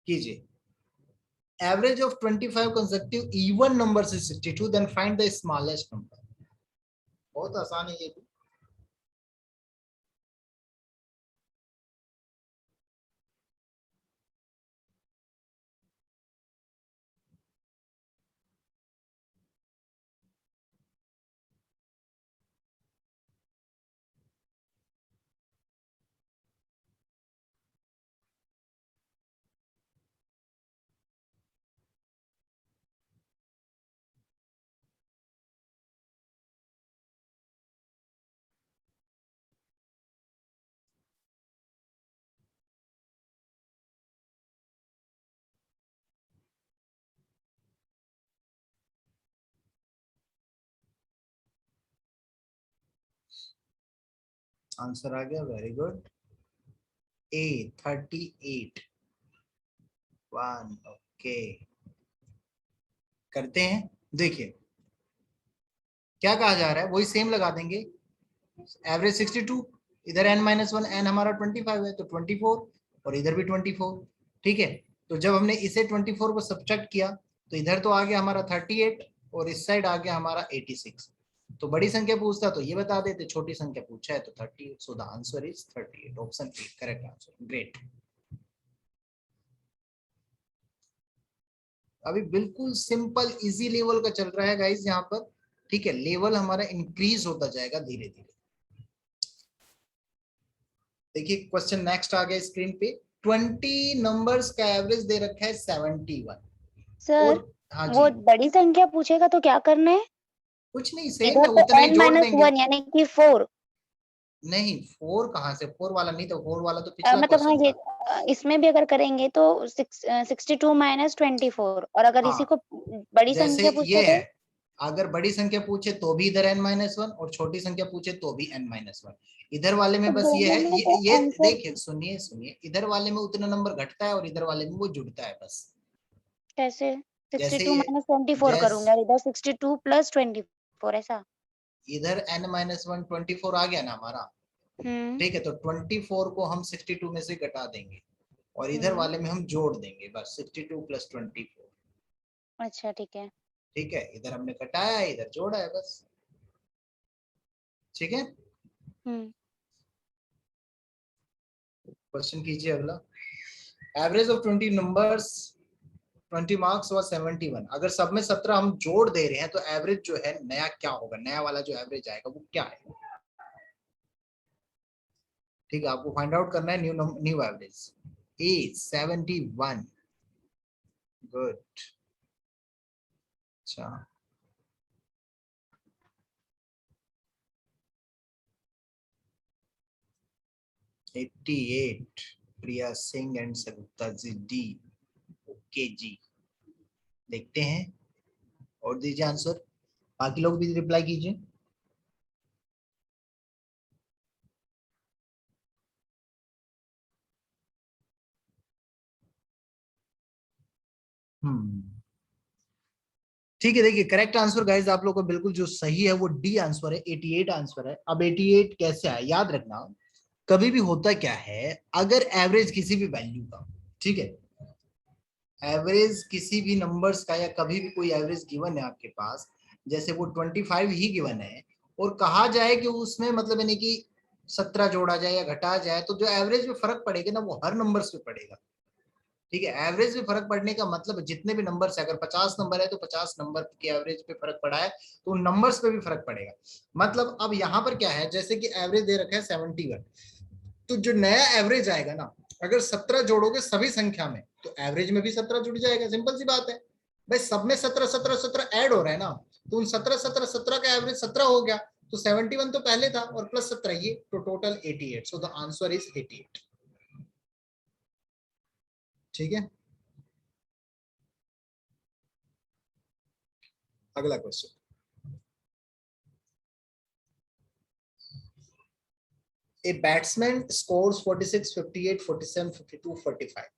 कीजिए। Average of 25 consecutive even numbers is 62, then find the smallest number. बहुत आसान है ये भी। आंसर आ गया, वेरी गुड। ए 38 1, ओके। करते हैं, देखिए क्या कहा जा रहा है, वही सेम लगा देंगे। एवरेज 62, इधर n-1, n हमारा 25 है तो 24, और इधर भी 24। ठीक है, तो जब हमने इसे 24 को सब्ट्रैक्ट किया तो इधर तो आ गया हमारा 38 और इस साइड आ गया हमारा 86। तो बड़ी संख्या पूछता तो ये बता देते, छोटी संख्या पूछा है तो 38। सो the answer is 38, option A correct answer. Great. अभी बिल्कुल सिंपल इजी लेवल का चल रहा है गाइस यहाँ पर। ठीक है, लेवल हमारा इंक्रीज होता जाएगा धीरे धीरे। देखिए क्वेश्चन नेक्स्ट आ गया स्क्रीन पे। 20 नंबर्स का एवरेज दे रखा है 71। सर और हाँ वो जी, बड़ी संख्या पूछेगा तो क्या करना है? कुछ नहीं, सेम इधर है, तो उतना ही जोड़ देंगे। n-1 यानी कि 4। नहीं 4 कहाँ से, 4 वाला नहीं, तो 4 वाला तो पिछला मतलब हाँ क्वेश्चन ये था। इसमें भी अगर करेंगे तो 62 माइनस 24, और अगर इसी हाँ, को बड़ी जैसे संख्या ये पूछे है, तो अगर बड़ी संख्या पूछे तो भी इधर n-1, और छोटी संख्या पूछे तो भी n-1। इधर वाले में बस ये दोनों है, में तो ये आंसर देखिए, सुनिए सुनिए, इधर वाले में उतना नंबर घटता है और इधर वाले में वो जुड़ता है बस। कैसे? जैसे 62 माइनस 24 जैस करूंगा, इधर 62 प्लस 24 ऐसा। इधर n-1 24 आ गया ना हमारा। हम्म ठीक है, तो 24 को हम 62 में से घटा देंगे और इधर हम्म वाले में हम जोड़ देंगे बस, 62 प्लस 24। अच्छा ठीक है। ठीक है, इधर हमने घटाया है, इधर जोड़ा है बस। ठीक है, हम्म क्वेश्चन कीजिए अगला। एवरेज ऑफ 20 नंबर्स 20 मार्क्स व 71। अगर सब में 17 हम जोड़ दे रहे हैं तो एवरेज जो है नया क्या होगा, नया वाला जो एवरेज आएगा वो क्या है? ठीक है, आपको फाइंड आउट करना है न्यू एवरेज। ए 71, गुड। अच्छा, 88, Priya Singh and Savita ji D. Okay जी, देखते हैं और दीजिए आंसर। बाकी लोग भी रिप्लाई कीजिए। ठीक है, देखिए करेक्ट आंसर गाइस आप लोगों को बिल्कुल जो सही है वो डी आंसर है, 88 आंसर है। अब 88 कैसे आया, याद रखना, कभी भी होता क्या है, अगर एवरेज किसी भी वैल्यू का, ठीक है, एवरेज किसी भी नंबर्स का या कभी भी कोई एवरेज गिवन है आपके पास, जैसे वो 25 ही गिवन है, और कहा जाए कि उसमें मतलब यानी कि 17 जोड़ा जाए या घटा जाए, तो जो एवरेज में फर्क पड़ेगा ना वो हर नंबर्स पे पड़ेगा। ठीक है, एवरेज में फर्क पड़ने का मतलब जितने भी नंबर्स है, अगर 50 नंबर है तो 50 नंबर के एवरेज पे फर्क पड़ा है तो उन नंबर्स पे भी फर्क पड़ेगा। मतलब अब यहाँ पर क्या है, जैसे कि एवरेज दे रखा है 71, तो जो नया एवरेज आएगा ना, अगर 17 जोड़ोगे सभी संख्या में तो एवरेज में भी 17 जुड़ जाएगा। सिंपल सी बात है भाई, सब में 17 17 17 ऐड हो रहा है ना, तो उन 17 17 17 का एवरेज 17 हो गया, तो 71 तो पहले था और प्लस 17 ये, तो total 88। So the answer is 88। ठीक है, अगला क्वेश्चन। A batsman scores 46, 58, 47, 52, 45।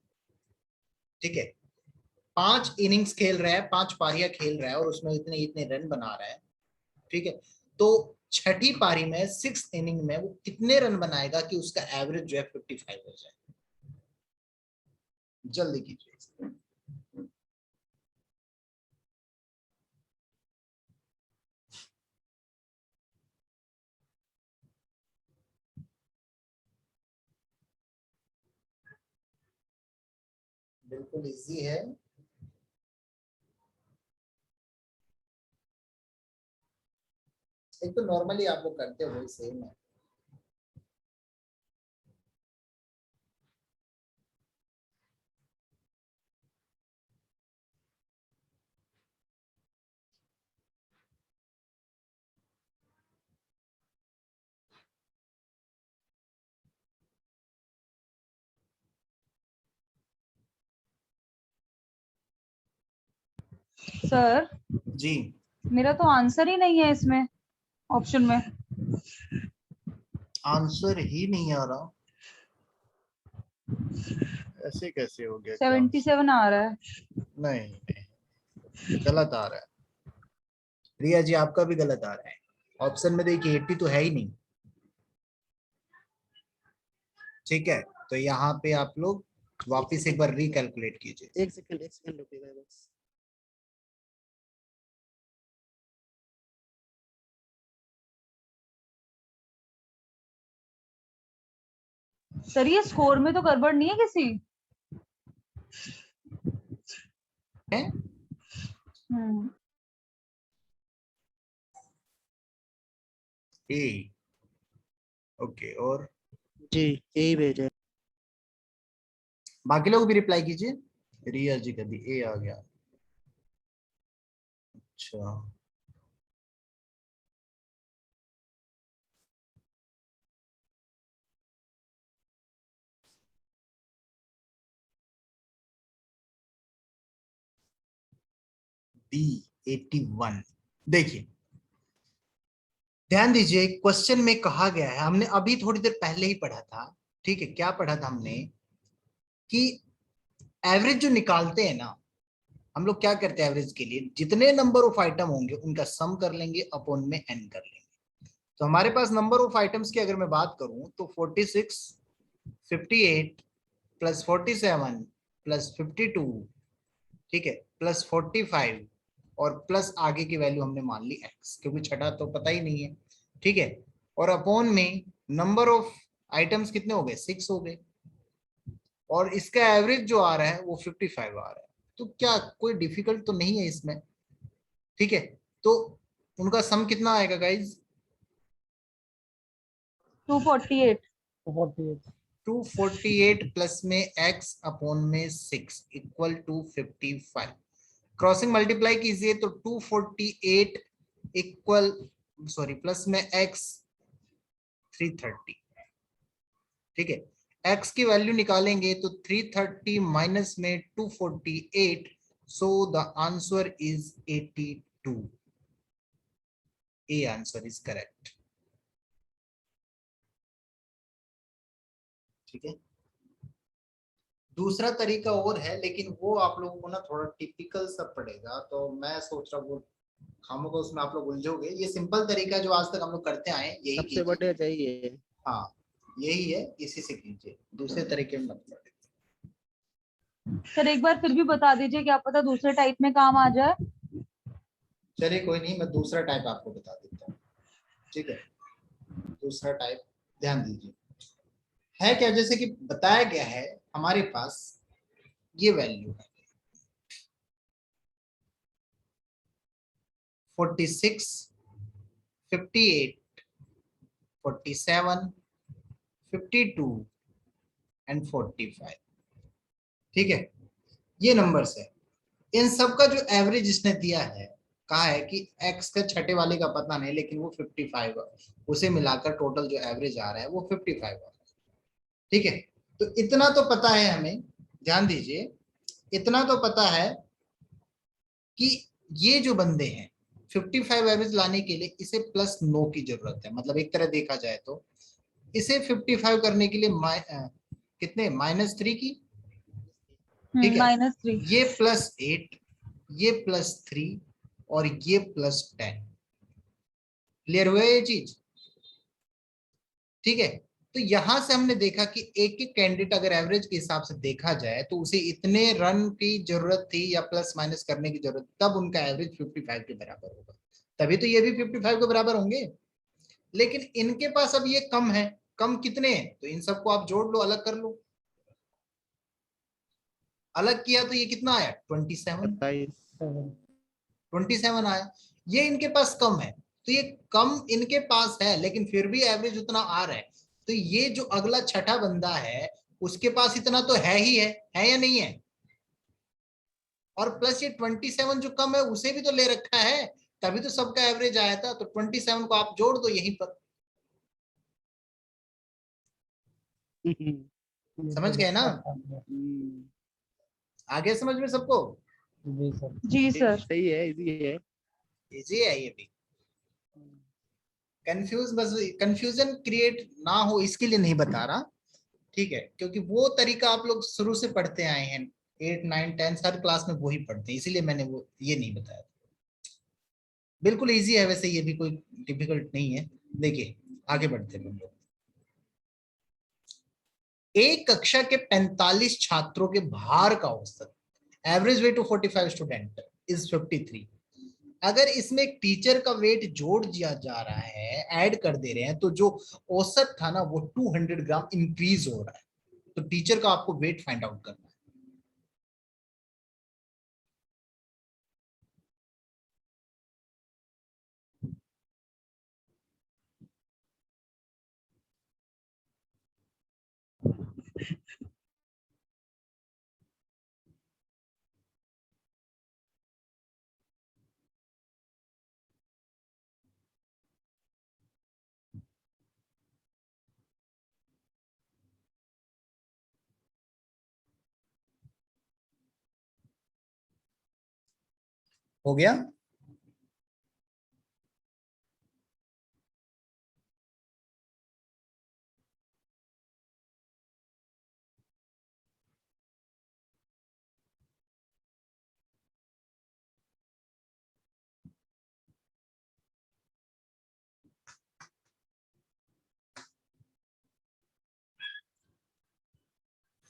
ठीक है, 5 इनिंग्स खेल रहा है, 5 पारियां खेल रहा है और उसमें इतने इतने रन बना रहा है। ठीक है, तो छठी पारी में 6 इनिंग में वो कितने रन बनाएगा कि उसका एवरेज जो है 55 हो जाए? जल्दी कीजिए। बिल्कुल इजी है। एक तो नॉर्मली आप लोग करते हो वही सेम है। सर जी, मेरा तो आंसर ही नहीं है इसमें, ऑप्शन में। आंसर ही नहीं आ रहा, ऐसे कैसे हो गया? क्या 77 आ रहा है। नहीं नहीं, गलत आ रहा है। रिया जी आपका भी गलत आ रहा है। ऑप्शन में देखिए 80 तो है ही नहीं। ठीक है, तो यहाँ पे आप लोग वापिस एक बार रिकैलकुलेट कीजिए। एक सेकंड रुकिएगा बस। सर ये स्कोर में तो गड़बड़ नहीं है किसी? है हम्म। ए, ओके, और जी यही भेजा। बाकी लोग भी रिप्लाई कीजिए। रिया जी का भी ए आ गया। अच्छा, डी 81। देखिए ध्यान दीजिए, क्वेश्चन में कहा गया है, हमने अभी थोड़ी देर पहले ही पढ़ा था। ठीक है, क्या पढ़ा था हमने कि एवरेज जो निकालते हैं ना, हम लोग क्या करते हैं एवरेज के लिए, जितने नंबर ऑफ आइटम होंगे उनका सम कर लेंगे, अपॉन में एन कर लेंगे। तो हमारे पास नंबर ऑफ आइटम्स की अगर मैं बात करूं तो 46, 58 प्लस 47 प्लस 52, ठीक है, प्लस 45 और प्लस आगे की वैल्यू हमने मान ली x, क्योंकि छठा तो पता ही नहीं है। ठीक है, और अपॉन में नंबर ऑफ आइटम्स कितने हो गए, 6 हो गए, और इसका एवरेज जो आ रहा है वो 55 आ रहा है। तो क्या कोई डिफिकल्ट तो नहीं है इसमें? ठीक है, तो उनका सम कितना आएगा गाइज? 248। 248। 248 प्लस में x अपॉन में 6 इक्वल टू 55। क्रॉसिंग मल्टीप्लाई कीजिए तो 248 इक्वल, सॉरी, प्लस में x 330। ठीक है, x की वैल्यू निकालेंगे तो 330 माइनस में 248, सो the answer is 82। A answer is correct. ठीक है, दूसरा तरीका और है, लेकिन वो आप लोगों को ना थोड़ा टिपिकल सा पड़ेगा, तो मैं सोच रहा हूँ खामोगा उसमें आप लोग उलझोगे। ये सिंपल तरीका जो आज तक हम लोग करते आए यही सबसे कीजिए। बढ़िया चाहिए। हाँ यही है, इसी से कीजिए, दूसरे तरीके में मत पड़े। सर एक बार फिर भी बता दीजिए, क्या पता दूसरे टाइप में काम आ जाए। चलिए कोई नहीं, मैं दूसरा टाइप आपको बता देता हूँ। ठीक है, दूसरा टाइप ध्यान दीजिए है क्या, जैसे कि बताया गया है हमारे पास ये वैल्यू है 46, 58, 47, 52 एंड 45। ठीक है, ये नंबर्स है। इन सब का जो एवरेज इसने दिया है, कहा है कि x का छठे वाले का पता नहीं, लेकिन वो 55 है, उसे मिलाकर टोटल जो एवरेज आ रहा है वो 55 आ रहा है। ठीक है, तो इतना तो पता है हमें, ध्यान दीजिए, इतना तो पता है कि ये जो बंदे हैं 55 एवरेज लाने के लिए इसे प्लस 9 की जरूरत है। मतलब एक तरह देखा जाए तो इसे 55 करने के लिए कितने, -3 की। ठीक है, -3। ये +8, ये +3 और ये +10। क्लियर हुआ ये चीज? ठीक है, तो यहां से हमने देखा कि एक एक कैंडिडेट अगर एवरेज के हिसाब से देखा जाए तो उसे इतने रन की जरूरत थी या प्लस माइनस करने की जरूरत, तब उनका एवरेज 55 के बराबर होगा, तभी तो ये भी 55 के बराबर होंगे। लेकिन इनके पास अब ये कम है, कम कितने हैं, तो इन सबको आप जोड़ लो, अलग कर लो। अलग किया तो ये कितना आया, 27। 27 आया। ये इनके पास कम है, तो ये कम इनके पास है, लेकिन फिर भी एवरेज उतना आ रहा है। तो ये जो अगला छठा बंदा है उसके पास इतना तो है ही है या नहीं है? और प्लस ये 27 जो कम है उसे भी तो ले रखा है, तभी तो सबका एवरेज आया था। तो 27 को आप जोड़ दो यहीं पर। समझ गए ना? आगे समझ में सबको? जी सर। जी सर। सही है, इजी है। इजी है ये भी। कंफ्यूज, बस कंफ्यूजन क्रिएट ना हो इसके लिए नहीं बता रहा, ठीक है, क्योंकि वो तरीका आप लोग शुरू से पढ़ते आए हैं, 8 9 10 हर क्लास में वही पढ़ते हैं, इसीलिए मैंने वो ये नहीं बताया। बिल्कुल इजी है वैसे, ये भी कोई डिफिकल्ट नहीं है। देखिए आगे बढ़ते हैं हम लोग। एक कक्षा के 45 छात्रों के भार का औसत, average weight of 45 student is 53। अगर इसमें एक टीचर का वेट जोड़ दिया जा रहा है, ऐड कर दे रहे हैं, तो जो औसत था ना वो 200 ग्राम इंक्रीज हो रहा है। तो टीचर का आपको वेट फाइंड आउट करना है। हो गया?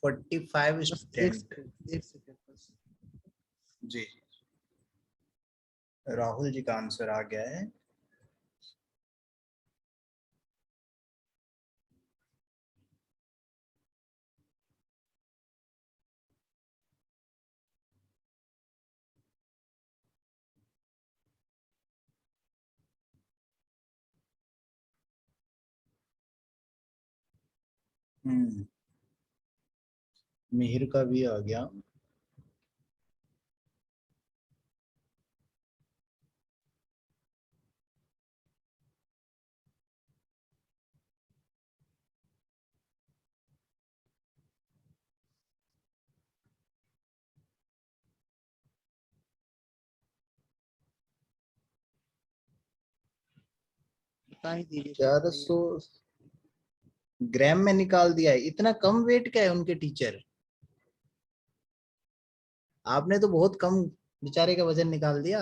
फोर्टी फाइव बस एक स्टूडेंट सेकंड, एक सेकंड बस। जी, राहुल जी का आंसर आ गया है। मिहिर का भी आ गया। बता ही दीजिए, तो चार बताइए। सौ ग्राम में निकाल दिया है? इतना कम वेट क्या है उनके टीचर? आपने तो बहुत कम बेचारे का वजन निकाल दिया,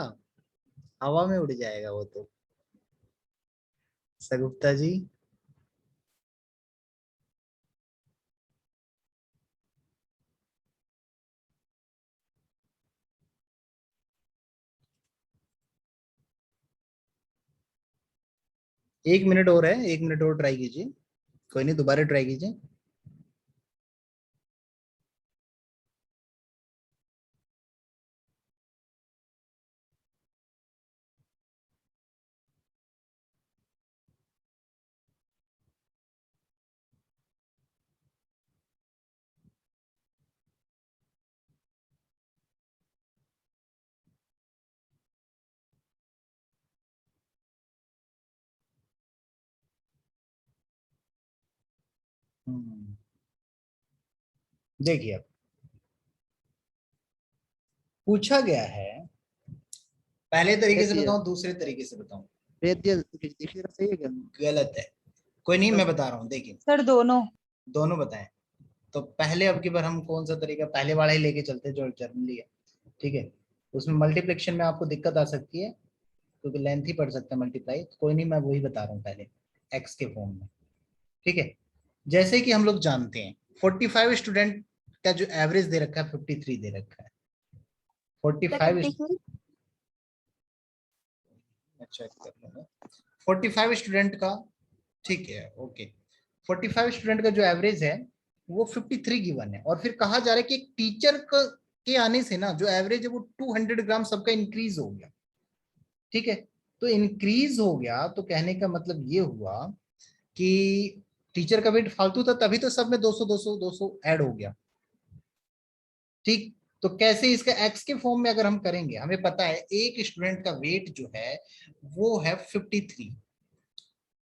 हवा में उड़ जाएगा वो तो। सगुप्ता जी, एक मिनट और है, एक मिनट और ट्राई कीजिए, कोई नहीं, दोबारा ट्राई कीजिए। देखिए अब पूछा गया है, पहले तरीके से देखिए, बताऊं दूसरे तरीके से बताऊं? देखिए देखिए जरा, सही है क्या? गलत है, कोई नहीं, मैं बता रहा हूँ, देखिए सर दोनों। दोनों बताएं। तो पहले अब की बार हम कौन सा तरीका, पहले वाला ही लेके चलते हैं जो जनरली है, ठीक है। उसमें मल्टीप्लिकेशन में आपको दिक्कत आ सकती है क्योंकि लेंथ ही पड़ सकता है मल्टीप्लाई, तो कोई नहीं, मैं वही बता रहा हूँ पहले एक्स के फॉर्म में, ठीक है। जैसे कि हम लोग जानते हैं 45 स्टूडेंट का जो एवरेज दे रखा है 53 दे रखा है। 45 चेक कर लूंगा, 45 स्टूडेंट का, ठीक है, ओके। 45 स्टूडेंट का जो एवरेज है वो 53 गिवन है, और फिर कहा जा रहा है कि एक टीचर के आने से ना जो एवरेज है वो 200 ग्राम सबका इंक्रीज हो गया, ठीक है। तो इंक्रीज हो गया तो कहने का मतलब ये हुआ कि टीचर का वेट फालतू था, तभी तो सब में 200 200 200 ऐड हो गया, ठीक। तो कैसे इसका एक्स के फॉर्म में अगर हम करेंगे, हमें पता है एक स्टूडेंट का वेट जो है वो है 53,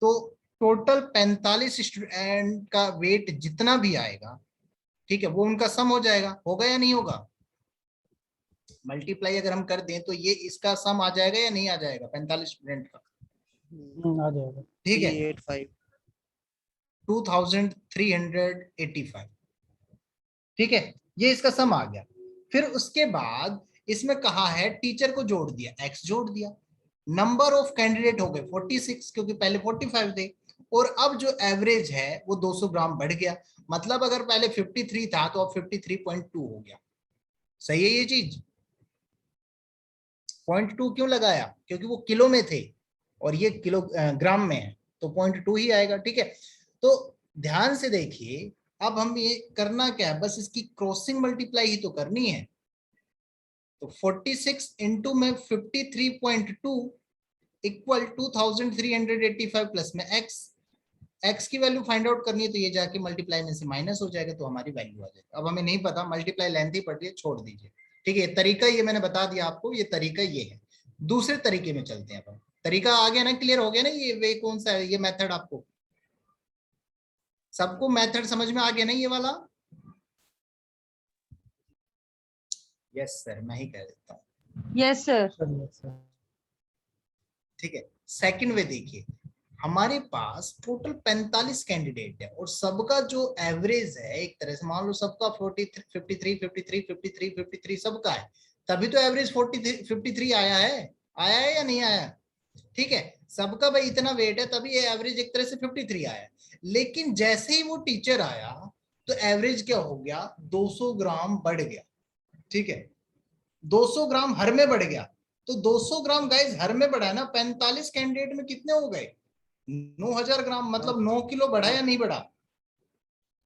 तो टोटल 45 स्टूडेंट का वेट जितना भी आएगा, ठीक है, वो उनका सम हो जाएगा, होगा या नहीं होगा? मल्टीप्लाई अगर हम कर दें तो ये इसका सम आ जाएगा या नहीं आ जाएगा 45 स्टूडेंट का? आ जाएगा। ठीक है, 385। 2385। ठीक है, ये इसका सम आ गया। फिर उसके बाद इसमें कहा है टीचर को जोड़ दिया, एक्स जोड़ दिया, नंबर ऑफ कैंडिडेट हो गए 46 क्योंकि पहले 45 थे, और अब जो एवरेज है वो 200 ग्राम बढ़ गया। मतलब अगर पहले 53 था तो अब 53.2 हो गया। सही है ये चीज? 0.2 क्यों लगाया? क्योंकि वो किलो में थे और ये किलो ग्राम में है, तो 0.2 ही आएगा। ठीक है, तो ध्यान से देखिए, अब हम ये करना क्या है, बस इसकी क्रॉसिंग मल्टीप्लाई ही तो करनी है। तो 46 इंटू में 53.2 इक्वल 2385 प्लस में एक्स की वैल्यू फाइंड आउट करनी है, तो ये जाके मल्टीप्लाई में से माइनस हो जाएगा, तो हमारी वैल्यू आ जाएगी। अब हमें नहीं पता, मल्टीप्लाई लेंथी पड़ रही है, छोड़ दीजिए। ठीक है, तरीका ये मैंने बता दिया आपको, ये तरीका ये है। दूसरे तरीके में चलते हैं अपन। तरीका आ गया ना, क्लियर हो गया ना? ये वे कौन सा है, ये मेथड आपको सबको मेथड समझ में आ गया ना ये वाला? यस सर, मैं ही कह देता हूँ। Yes sir. चलिए सर। ठीक है, सेकंड वे देखिए, हमारे पास टोटल 45 कैंडिडेट है और सबका जो एवरेज है, एक तरह से मान लो सबका 43 53 53 53 53 सबका है, तभी तो एवरेज 43 53 आया है या नहीं आया? ठीक है, सबका भाई इतना वेट है, तभी ये एवरेज एक तरह से 53 आया। लेकिन जैसे ही वो टीचर आया तो एवरेज क्या हो गया, 200 ग्राम बढ़ गया। ठीक है, 200 ग्राम हर में बढ़ गया। तो 200 ग्राम गाइस हर में बढ़ा है ना, 45 कैंडिडेट में कितने हो गए, 9000 ग्राम, मतलब 9 किलो बढ़ा या नहीं बढ़ा?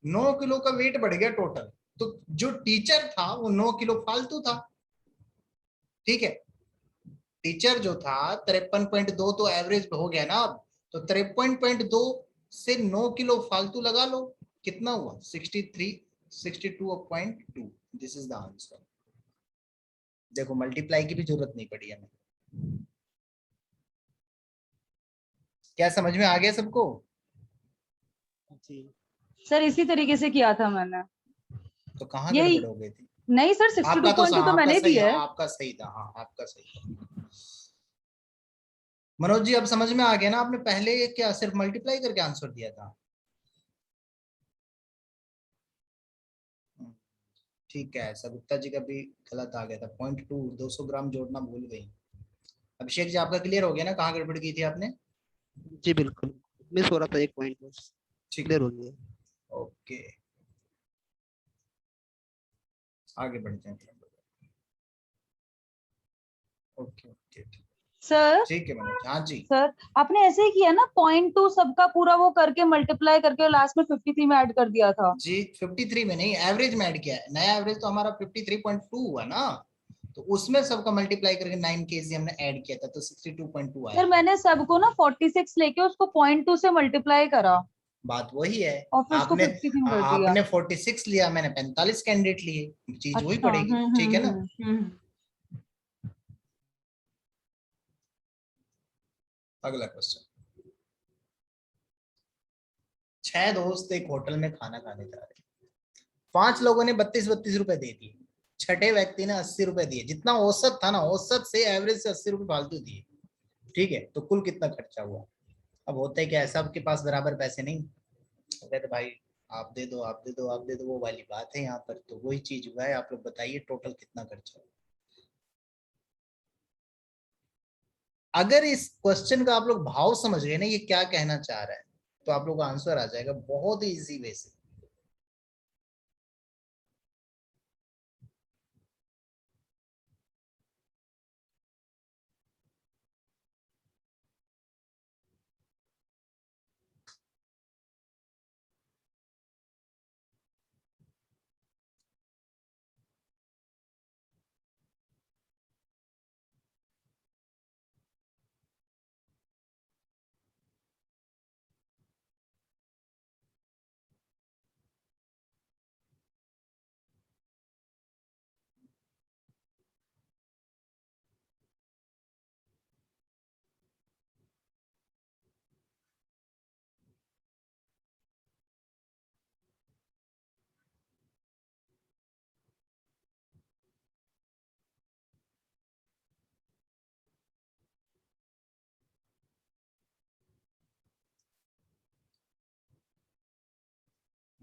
9 किलो का वेट बढ़ गया टोटल। तो जो टीचर था वो 9 किलो फालतू था। ठीक है, टीचर जो था 53.2 तो एवरेज हो गया ना अब, तो 53.2 से 9 किलो फालतू लगा लो, कितना हुआ 62.2। This is the answer. देखो मल्टीप्लाई की भी जरूरत नहीं पड़ी हमें। क्या समझ में आ गया सबको? जी। सर इसी तरीके से किया था मैंने। तो कहाँ यही गड़बड़ हो गई थी? नहीं सर, 62.2 तो आपका मैंने सही, दिया हाँ है। आपका सही था, हाँ आपका सही था। मनोज जी अब समझ में आ गया ना? आपने पहले क्या सिर्फ मल्टीप्लाई करके आंसर दिया था? ठीक है, सगुप्ता जी का भी गलत आ गया था, 0.2 200 ग्राम जोड़ना भूल गई। अभिषेक जी आपका क्लियर हो गया ना, कहाँ गड़बड़ की थी आपने? जी बिल्कुल, मिस हो रहा था एक पॉइंट बस, ठीक क्लियर है, हो गया। ओके, आगे बढ़ते हैं। ओके ओके, सर ठीक है मनोज, हाँ जी। सर आपने ऐसे ही किया ना, 0.2 सबका पूरा वो करके मल्टीप्लाई करके लास्ट में 53 में ऐड कर दिया था। जी 53 में नहीं, एवरेज में ऐड किया है। नया एवरेज तो हमारा 53.2 हुआ ना, तो उसमें सबका मल्टीप्लाई करके 9 केजी हमने ऐड किया था, तो 62.2 सर आया। मैंने सबको ना 46 लेके उसको 0.2 से मल्टीप्लाई करा बात वही है। और फिर उसको आपने 53 कर दिया। आपने 46 लिया, मैंने 45 कैंडिडेट लिए, चीज वही अच्छा। पड़ेगी। ठीक है ना? अगला क्वेश्चन। 6 दोस्त एक होटल में खाना खाने जा रहे, 5 लोगों ने 32 रुपए दे दिए, छठे व्यक्ति ने 80 रुपए दिए, जितना औसत था ना, औसत से एवरेज से 80 रुपए फालतू दिए। ठीक है, तो कुल कितना खर्चा हुआ? अब होता है क्या, सबके पास बराबर पैसे नहीं, तो कहते भाई आप दे दो, आप दे दो, आप दे दो, वो वाली बात है यहाँ पर। तो वही चीज हुआ है, आप लोग बताइए टोटल कितना खर्चा हुआ। अगर इस क्वेश्चन का आप लोग भाव समझ गए ना, ये क्या कहना चाह रहा है, तो आप लोग का आंसर आ जाएगा बहुत ही इजी वे से।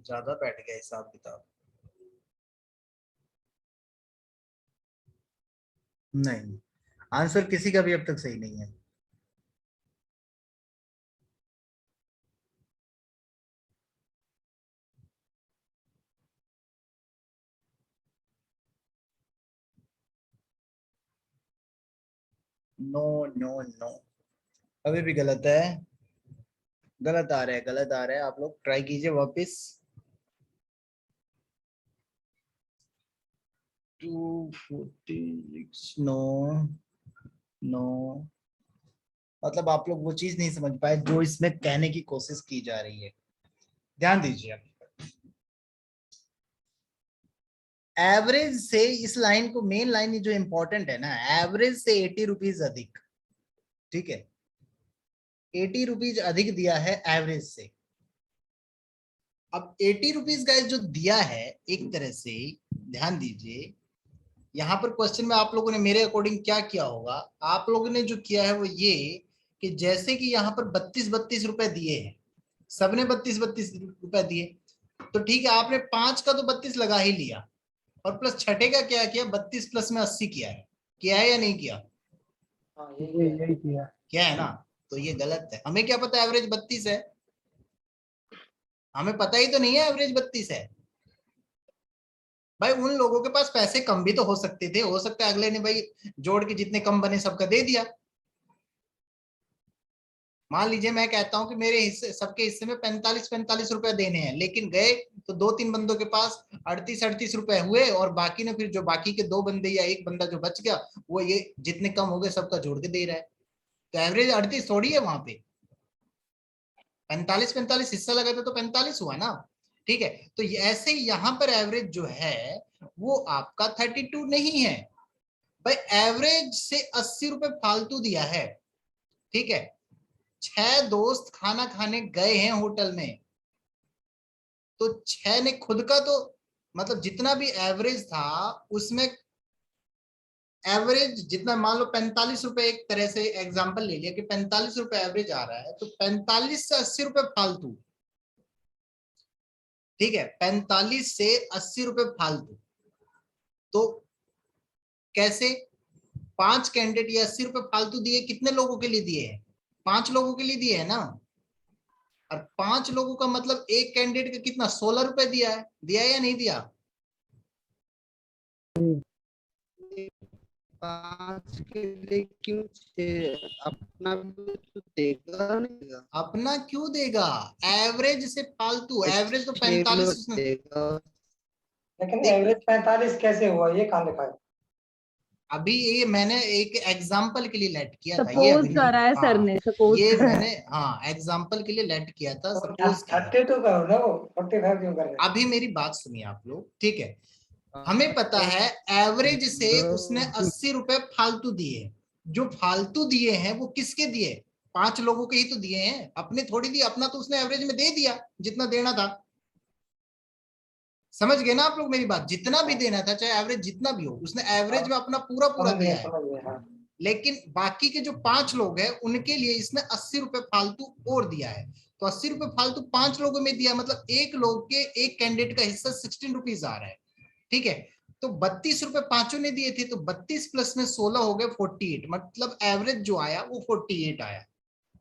ज्यादा बैठ गया हिसाब किताब। नहीं, आंसर किसी का भी अब तक सही नहीं है। नो नो नो, अभी भी गलत है, गलत आ रहा है, गलत आ रहा है। आप लोग ट्राई कीजिए वापस। 246, नो नो, मतलब आप लोग वो चीज नहीं समझ पाए जो इसमें कहने की कोशिश की जा रही है। ध्यान दीजिए, एवरेज से इस लाइन को, मेन लाइन जो इंपॉर्टेंट है ना, एवरेज से 80 रुपीज अधिक, ठीक है, 80 रुपीज अधिक दिया है एवरेज से। अब 80 रुपीज गाइस जो दिया है, एक तरह से ध्यान दीजिए, यहाँ पर क्वेश्चन में आप लोगों ने मेरे अकॉर्डिंग क्या किया होगा, आप लोगों ने जो किया है वो ये कि जैसे कि यहाँ पर 32-32 रुपए दिए हैं, सबने 32-32 रुपए दिए, तो ठीक है, आपने 5 का तो 32 लगा ही लिया, और प्लस छठे का क्या किया, 32 प्लस में 80 किया है या नहीं किया? यही किया। क्या है ना, तो ये गलत है। हमें क्या पता एवरेज 32 है, हमें पता ही तो नहीं है एवरेज 32 है। भाई उन लोगों के पास पैसे कम भी तो हो सकते थे, हो सकता है अगले ने भाई जोड़ के जितने कम बने सबका दे दिया। मान लीजिए मैं कहता हूं कि मेरे हिस्से, सबके हिस्से में 45-45 रुपए देने हैं, लेकिन गए तो 2-3 बंदों के पास 38-38 रुपए हुए, और बाकी ने फिर जो बाकी के 2 बंदे या एक बंदा जो बच गया, वो ये जितने कम हो गए सबका जोड़ के दे रहा है, तो एवरेज 38 थोड़ी है वहां पे, 45-45 हिस्सा लगा था तो 45 हुआ ना, ठीक है। तो ऐसे ही यहाँ पर एवरेज जो है वो आपका 32 नहीं है भाई, एवरेज से 80 रुपए फालतू दिया है, ठीक है। 6 दोस्त खाना खाने गए हैं होटल में, तो 6 ने खुद का तो मतलब जितना भी एवरेज था उसमें एवरेज जितना, मान लो 45 रुपए, एक तरह से एग्जांपल ले लिया कि 45 रुपए एवरेज आ रहा है, तो 45 से 80 रुपए फालतू, ठीक है, 45 से 80 रुपए फालतू। तो कैसे, 5 कैंडिडेट ये 80 रुपए फालतू दिए, कितने लोगों के लिए दिए हैं? 5 लोगों के लिए दिए है ना, और 5 लोगों का मतलब एक कैंडिडेट का कितना, 16 रुपए दिया है या नहीं दिया? 5 के लिए क्यों अपना भी तो देगा नहीं? अपना क्यों देगा, एवरेज से फालतू, एवरेज तो 6 किलो 45 देगा। लेकिन एवरेज 45 कैसे हुआ, ये कहाँ लिखा है? अभी ये मैंने एक एग्जांपल के लिए लेट किया था, ये सपोज अभी कर रहा है सर हाँ, ने, सपोज ये कर रहा है। मैंने हाँ एग्जांपल के लिए लेट किया था, तो सपोज किया। 32 करो ना, वो 45 क्यों कर रहे हैं? अभी मेरी बात सुनिए आप लोग, ठीक है, हमें पता है एवरेज से उसने 80 रुपए फालतू दिए, जो फालतू दिए हैं वो किसके दिए, 5 लोगों के ही तो दिए हैं, अपने थोड़ी दिए, अपना तो उसने एवरेज में दे दिया जितना देना था। समझ गए ना आप लोग मेरी बात, जितना भी देना था चाहे एवरेज जितना भी हो, उसने एवरेज में अपना पूरा पूरा दिया है, समझ गए, हाँ। लेकिन बाकी के जो 5 लोग हैं उनके लिए इसने 80 रुपए फालतू और दिया है, तो 80 रुपए फालतू 5 लोगों में दिया, मतलब एक लोग के, एक कैंडिडेट का हिस्सा 16 रुपीज आ रहा है, ठीक है। तो 32 रुपए पांचों ने दिए थे, तो 32 प्लस में 16 हो गए 48, मतलब एवरेज जो आया वो 48 आया,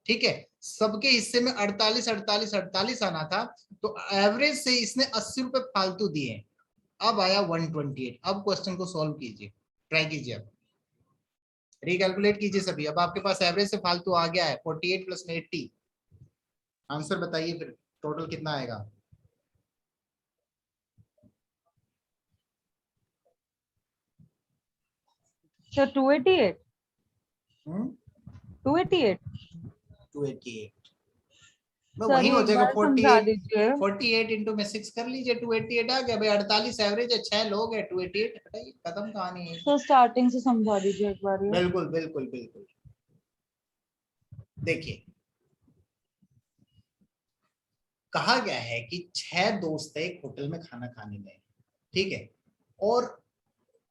ठीक है। सबके हिस्से में 48-48-48 आना था, तो एवरेज से इसने 80 रुपए फालतू दिए, अब आया 128। अब क्वेश्चन को सॉल्व कीजिए, ट्राई कीजिए, अब रिकैलकुलेट कीजिए सभी। अब आपके पास एवरेज से फालतू आ गया है 48 प्लस में 80, आंसर बताइए फिर टोटल कितना आएगा। सर 288 288 288 में सर वही ये हो एक जाएगा, बार समझा दीजिए। 48 इंटू में 6 कर लीजिए, 288 आ गया भाई, 48 एवरेज है, 6 लोग है, 288 हटाइए, खत्म कहानी है। सर स्टार्टिंग से समझा दीजिए एक बार ये। बिल्कुल बिल्कुल बिल्कुल, देखिए कहा गया है कि 6 दोस्त है एक होटल में खाना खाने गए, ठीक है, और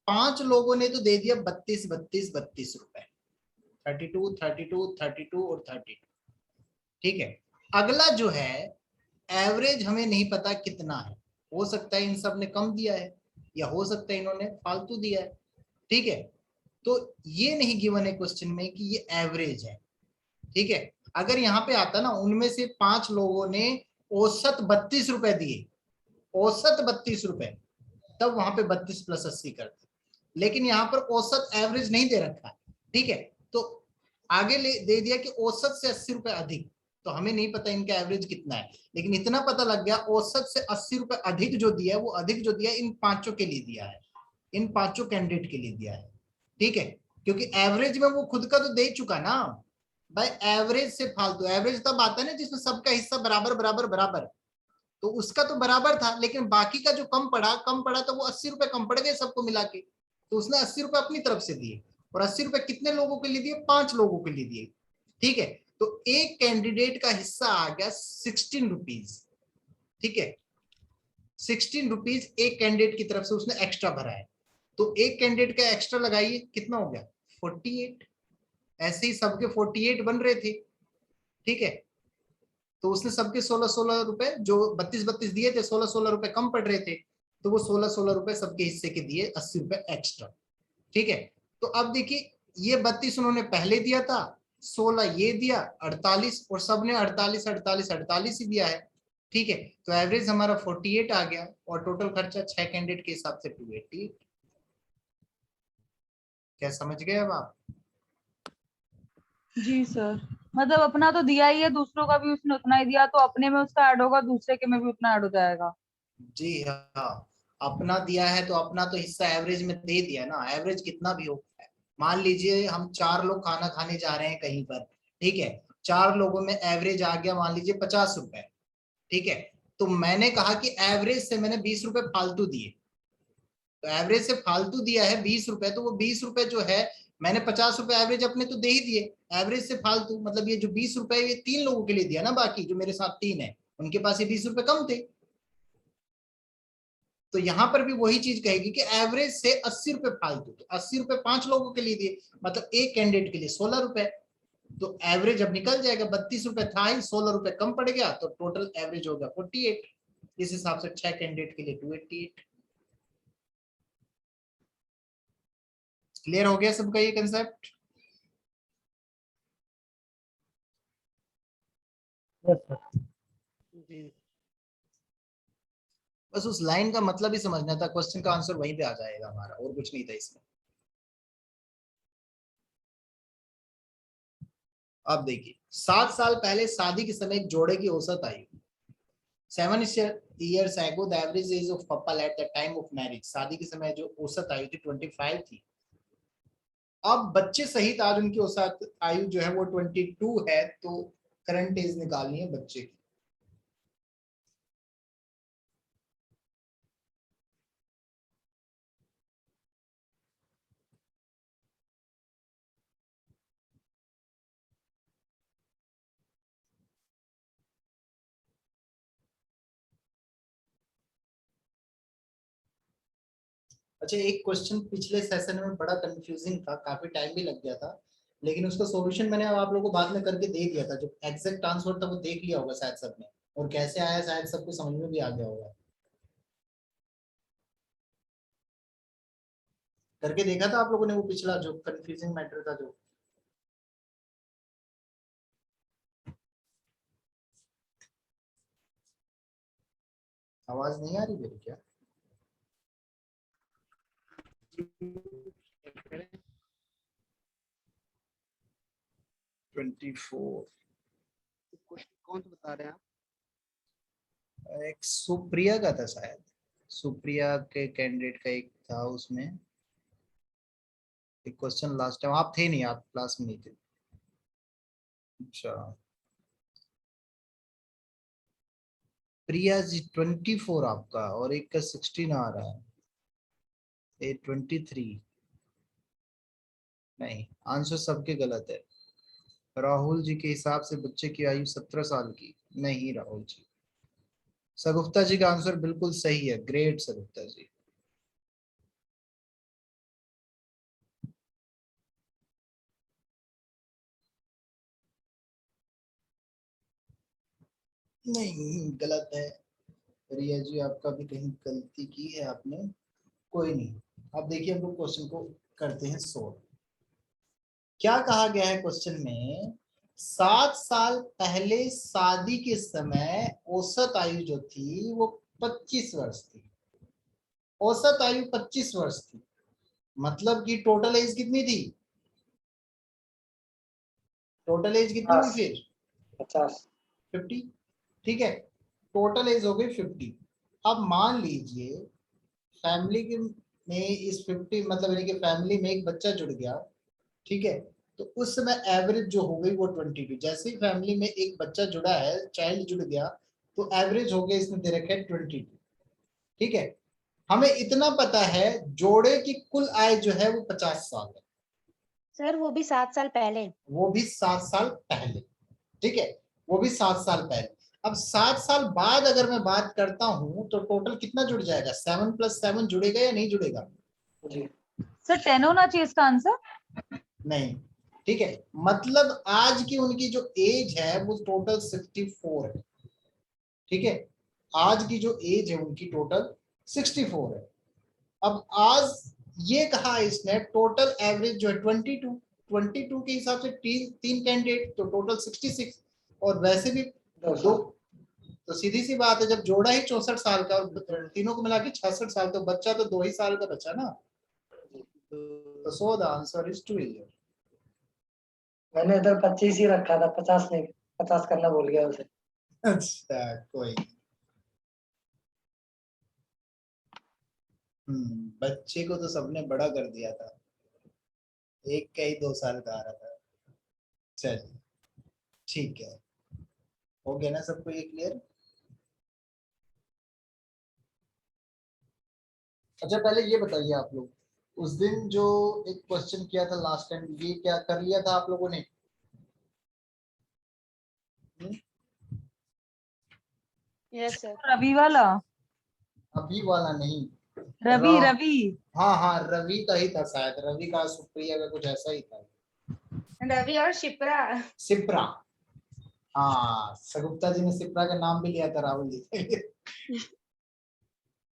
5 लोगों ने तो दे दिया 32 रुपए, 32 32 32 और 32, ठीक है। अगला जो है एवरेज हमें नहीं पता कितना है, हो सकता है इन सब ने कम दिया है या हो सकता है इन्होंने फालतू दिया है, ठीक है। तो ये नहीं गिवन है क्वेश्चन में कि ये एवरेज है, ठीक है। अगर यहाँ पे आता ना उनमें से 5 लोगों ने औसत 32 रुपए दिए, औसत 32 रुपए, तब वहां पे 32 + 80 करते, लेकिन यहाँ पर औसत एवरेज नहीं दे रखा है, ठीक है। तो आगे दे दिया कि औसत से 80 रुपए अधिक, तो हमें नहीं पता इनका एवरेज कितना है, लेकिन इतना पता लग गया औसत से 80 रुपए अधिक जो दिया है वो अधिक जो दिया है इन पांचों के लिए दिया है, इन पांचों कैंडिडेट के लिए दिया है, ठीक है। क्योंकि एवरेज में वो खुद का तो दे चुका ना भाई, एवरेज से फालतू, एवरेज तब आता है ना जिसमें सबका हिस्सा बराबर बराबर बराबर, तो उसका तो बराबर था, लेकिन बाकी का जो कम पड़ा तो वो 80 रुपए कम पड़ गए सबको मिला के, तो उसने 80 रुपए अपनी तरफ से दिए, और 80 रुपए कितने लोगों के लिए दिए, 5 लोगों के लिए दिए, ठीक है। तो एक कैंडिडेट का हिस्सा आ गया 16 रुपीज, ठीक है, 16 रुपीज एक कैंडिडेट की तरफ से उसने एक्स्ट्रा भरा है, तो एक कैंडिडेट का एक्स्ट्रा लगाइए कितना हो गया 48, ऐसे ही सबके 48 बन रहे थे, ठीक है। तो उसने सबके 16-16 रुपए, जो 32-32 दिए थे, 16-16 रुपए कम पड़ रहे थे, तो वो 16-16 रुपए सबके हिस्से के दिए, 80 रुपए एक्स्ट्रा, ठीक है। तो अब देखिए ये 32 उन्होंने पहले दिया था, 16 ये दिया, 48, और सबने 48 48 48 ही दिया है, ठीक है। तो एवरेज हमारा 48 आ गया, और टोटल खर्चा 6 कैंडिडेट के हिसाब से 280। क्या समझ गए अब आप? जी सर, मतलब अपना तो दिया ही है, दूसरों का भी उसने उतना ही दिया, तो अपने में उसका ऐड होगा, दूसरे के में भी उतना ऐड हो जाएगा। जी हाँ, अपना दिया है तो अपना तो हिस्सा एवरेज में दे दिया ना, एवरेज कितना भी हो। मान लीजिए हम 4 लोग खाना खाने जा रहे हैं कहीं पर, ठीक है, 4 लोगों में एवरेज आ गया मान लीजिए 50 रुपए, ठीक है। तो मैंने कहा कि एवरेज से मैंने 20 रुपए फालतू दिए, तो एवरेज से फालतू दिया है 20 रुपए, तो वो 20 रुपए जो है मैंने 50 रुपए एवरेज अपने तो दे ही दिए, एवरेज से फालतू मतलब ये जो 20 रुपए ये 3 लोगों के लिए दिया ना, बाकी जो मेरे साथ 3 है उनके पास ये 20 रुपए कम थे, तो यहां पर भी वही चीज कहेगी कि एवरेज से 80 रुपए फालतू, तो 80 रुपए 5 लोगों के लिए दिए, मतलब एक कैंडिडेट के लिए 16 रुपए, तो एवरेज अब निकल जाएगा, 32 रुपए था ही, 16 रुपए कम पड़ गया, तो टोटल एवरेज हो गया 48, इस हिसाब से 6 कैंडिडेट के लिए 288। क्लियर हो गया सबका ये कंसेप्ट? Yes sir. जी बस उस लाइन का मतलब ही समझना था, क्वेश्चन का आंसर वहीं पे आ जाएगा हमारा, और कुछ नहीं था इसमें। अब देखिए 7 साल पहले शादी के समय एक जोड़े की औसत आयु, 7 years ago the average age of couple at the time of marriage, शादी के समय जो औसत आयु थी 25 थी। अब बच्चे सहित आज उनकी औसत आयु जो है वो 22 है, तो करंट एज निकालनी है बच्चे की। अच्छा, एक क्वेश्चन पिछले सेशन में बड़ा कंफ्यूजिंग था, काफी टाइम भी लग गया था, लेकिन उसका सॉल्यूशन मैंने अब आप लोगों को बाद में करके दे दिया था, जो एग्जैक्ट आंसर था वो देख लिया होगा शायद सबने, और कैसे आया शायद सबको समझ में भी आ गया होगा। करके देखा था आप लोगों ने वो पिछला जो कंफ्यूजिंग मैटर था जो? आवाज नहीं आ रही मेरी क्या? 24 क्वेश्चन कौन सा बता रहे हैं आप? एक सुप्रिया का था शायद, सुप्रिया के कैंडिडेट का एक था, उसमें एक क्वेश्चन लास्ट टाइम आप थे नहीं, आप क्लास में नहीं थे। अच्छा, प्रिया जी 24 आपका, और एक का 16 आ रहा है, ये 23। नहीं, आंसर सबके गलत है। राहुल जी के हिसाब से बच्चे की आयु 17 साल की नहीं, राहुल जी। सगुप्ता जी का आंसर बिल्कुल सही है, ग्रेट सगुप्ता जी। नहीं, गलत है रिया जी, आपका भी कहीं गलती की है आपने। कोई नहीं, अब देखिए हम लोग क्वेश्चन को करते हैं सोल्व। क्या कहा गया है क्वेश्चन में, 7 साल पहले शादी के समय औसत आयु जो थी वो 25 वर्ष थी। औसत आयु 25 वर्ष थी, मतलब कि टोटल एज कितनी थी? टोटल एज कितनी हुई 50 फिर? 50 50। ठीक है, टोटल एज हो गई 50। अब मान लीजिए फैमिली के में इस 50 मतलब यानी कि फैमिली में एक बच्चा जुड़ गया, ठीक है, तो उस समय एवरेज जो हो गई वो 22। जैसे ही फैमिली में एक बच्चा जुड़ा है, चाइल्ड जुड़ गया, तो एवरेज हो गया इसमें दे रखा है 22। ठीक है, हमें इतना पता है जोड़े की कुल आय जो है वो 50 साल है। सर वो भी 7 साल पहले। वो भी 7 साल पहले, ठीक है, वो भी 7 साल पहले। अब 7 साल बाद अगर मैं बात करता हूं तो टोटल कितना जुड़ जाएगा? 7 + 7 जुड़ेगा या नहीं जुड़ेगा? जी सर 10 होना चाहिए इसका आंसर। नहीं, ठीक है, मतलब आज की उनकी जो एज है वो टोटल 64 है। ठीक है, आज की जो एज है उनकी टोटल 64 है। अब आज ये कहा इसने टोटल एवरेज जो है 22 के हिसाब से तीन कैंडिडेट तो टोटल 66, और वैसे भी 2 दो, साल तो सीधी सी बात है जब जोड़ा ही 64 साल का और तीनों को मिला के 66 साल, तो बच्चा तो 2 ही साल का बचा ना। तो सो द आंसर इज 2 ईयर। मैंने इधर 25 ही रखा था, 50 नहीं, 50 करना भूल गया उसे। अच्छा कोई बच्चे को तो सबने बड़ा कर दिया था, एक का ही 2 साल का आ रहा था। चलिए ठीक है, हो गया ना सबको ये क्लियर? अच्छा पहले ये बताइए आप लोग, उस दिन जो एक क्वेश्चन किया था लास्ट टाइम, ये क्या कर लिया था आप लोगों ने? Yes sir. रवि वाला। अभी वाला नहीं, रवि रा- रवि। हाँ हाँ, रवि का ही था शायद, रवि का सुप्रिया का कुछ ऐसा ही था। रवि और शिप्रा। सिप्रा, हाँ सगुप्ता जी ने सिप्रा का नाम भी लिया था राहुल जी के लिए।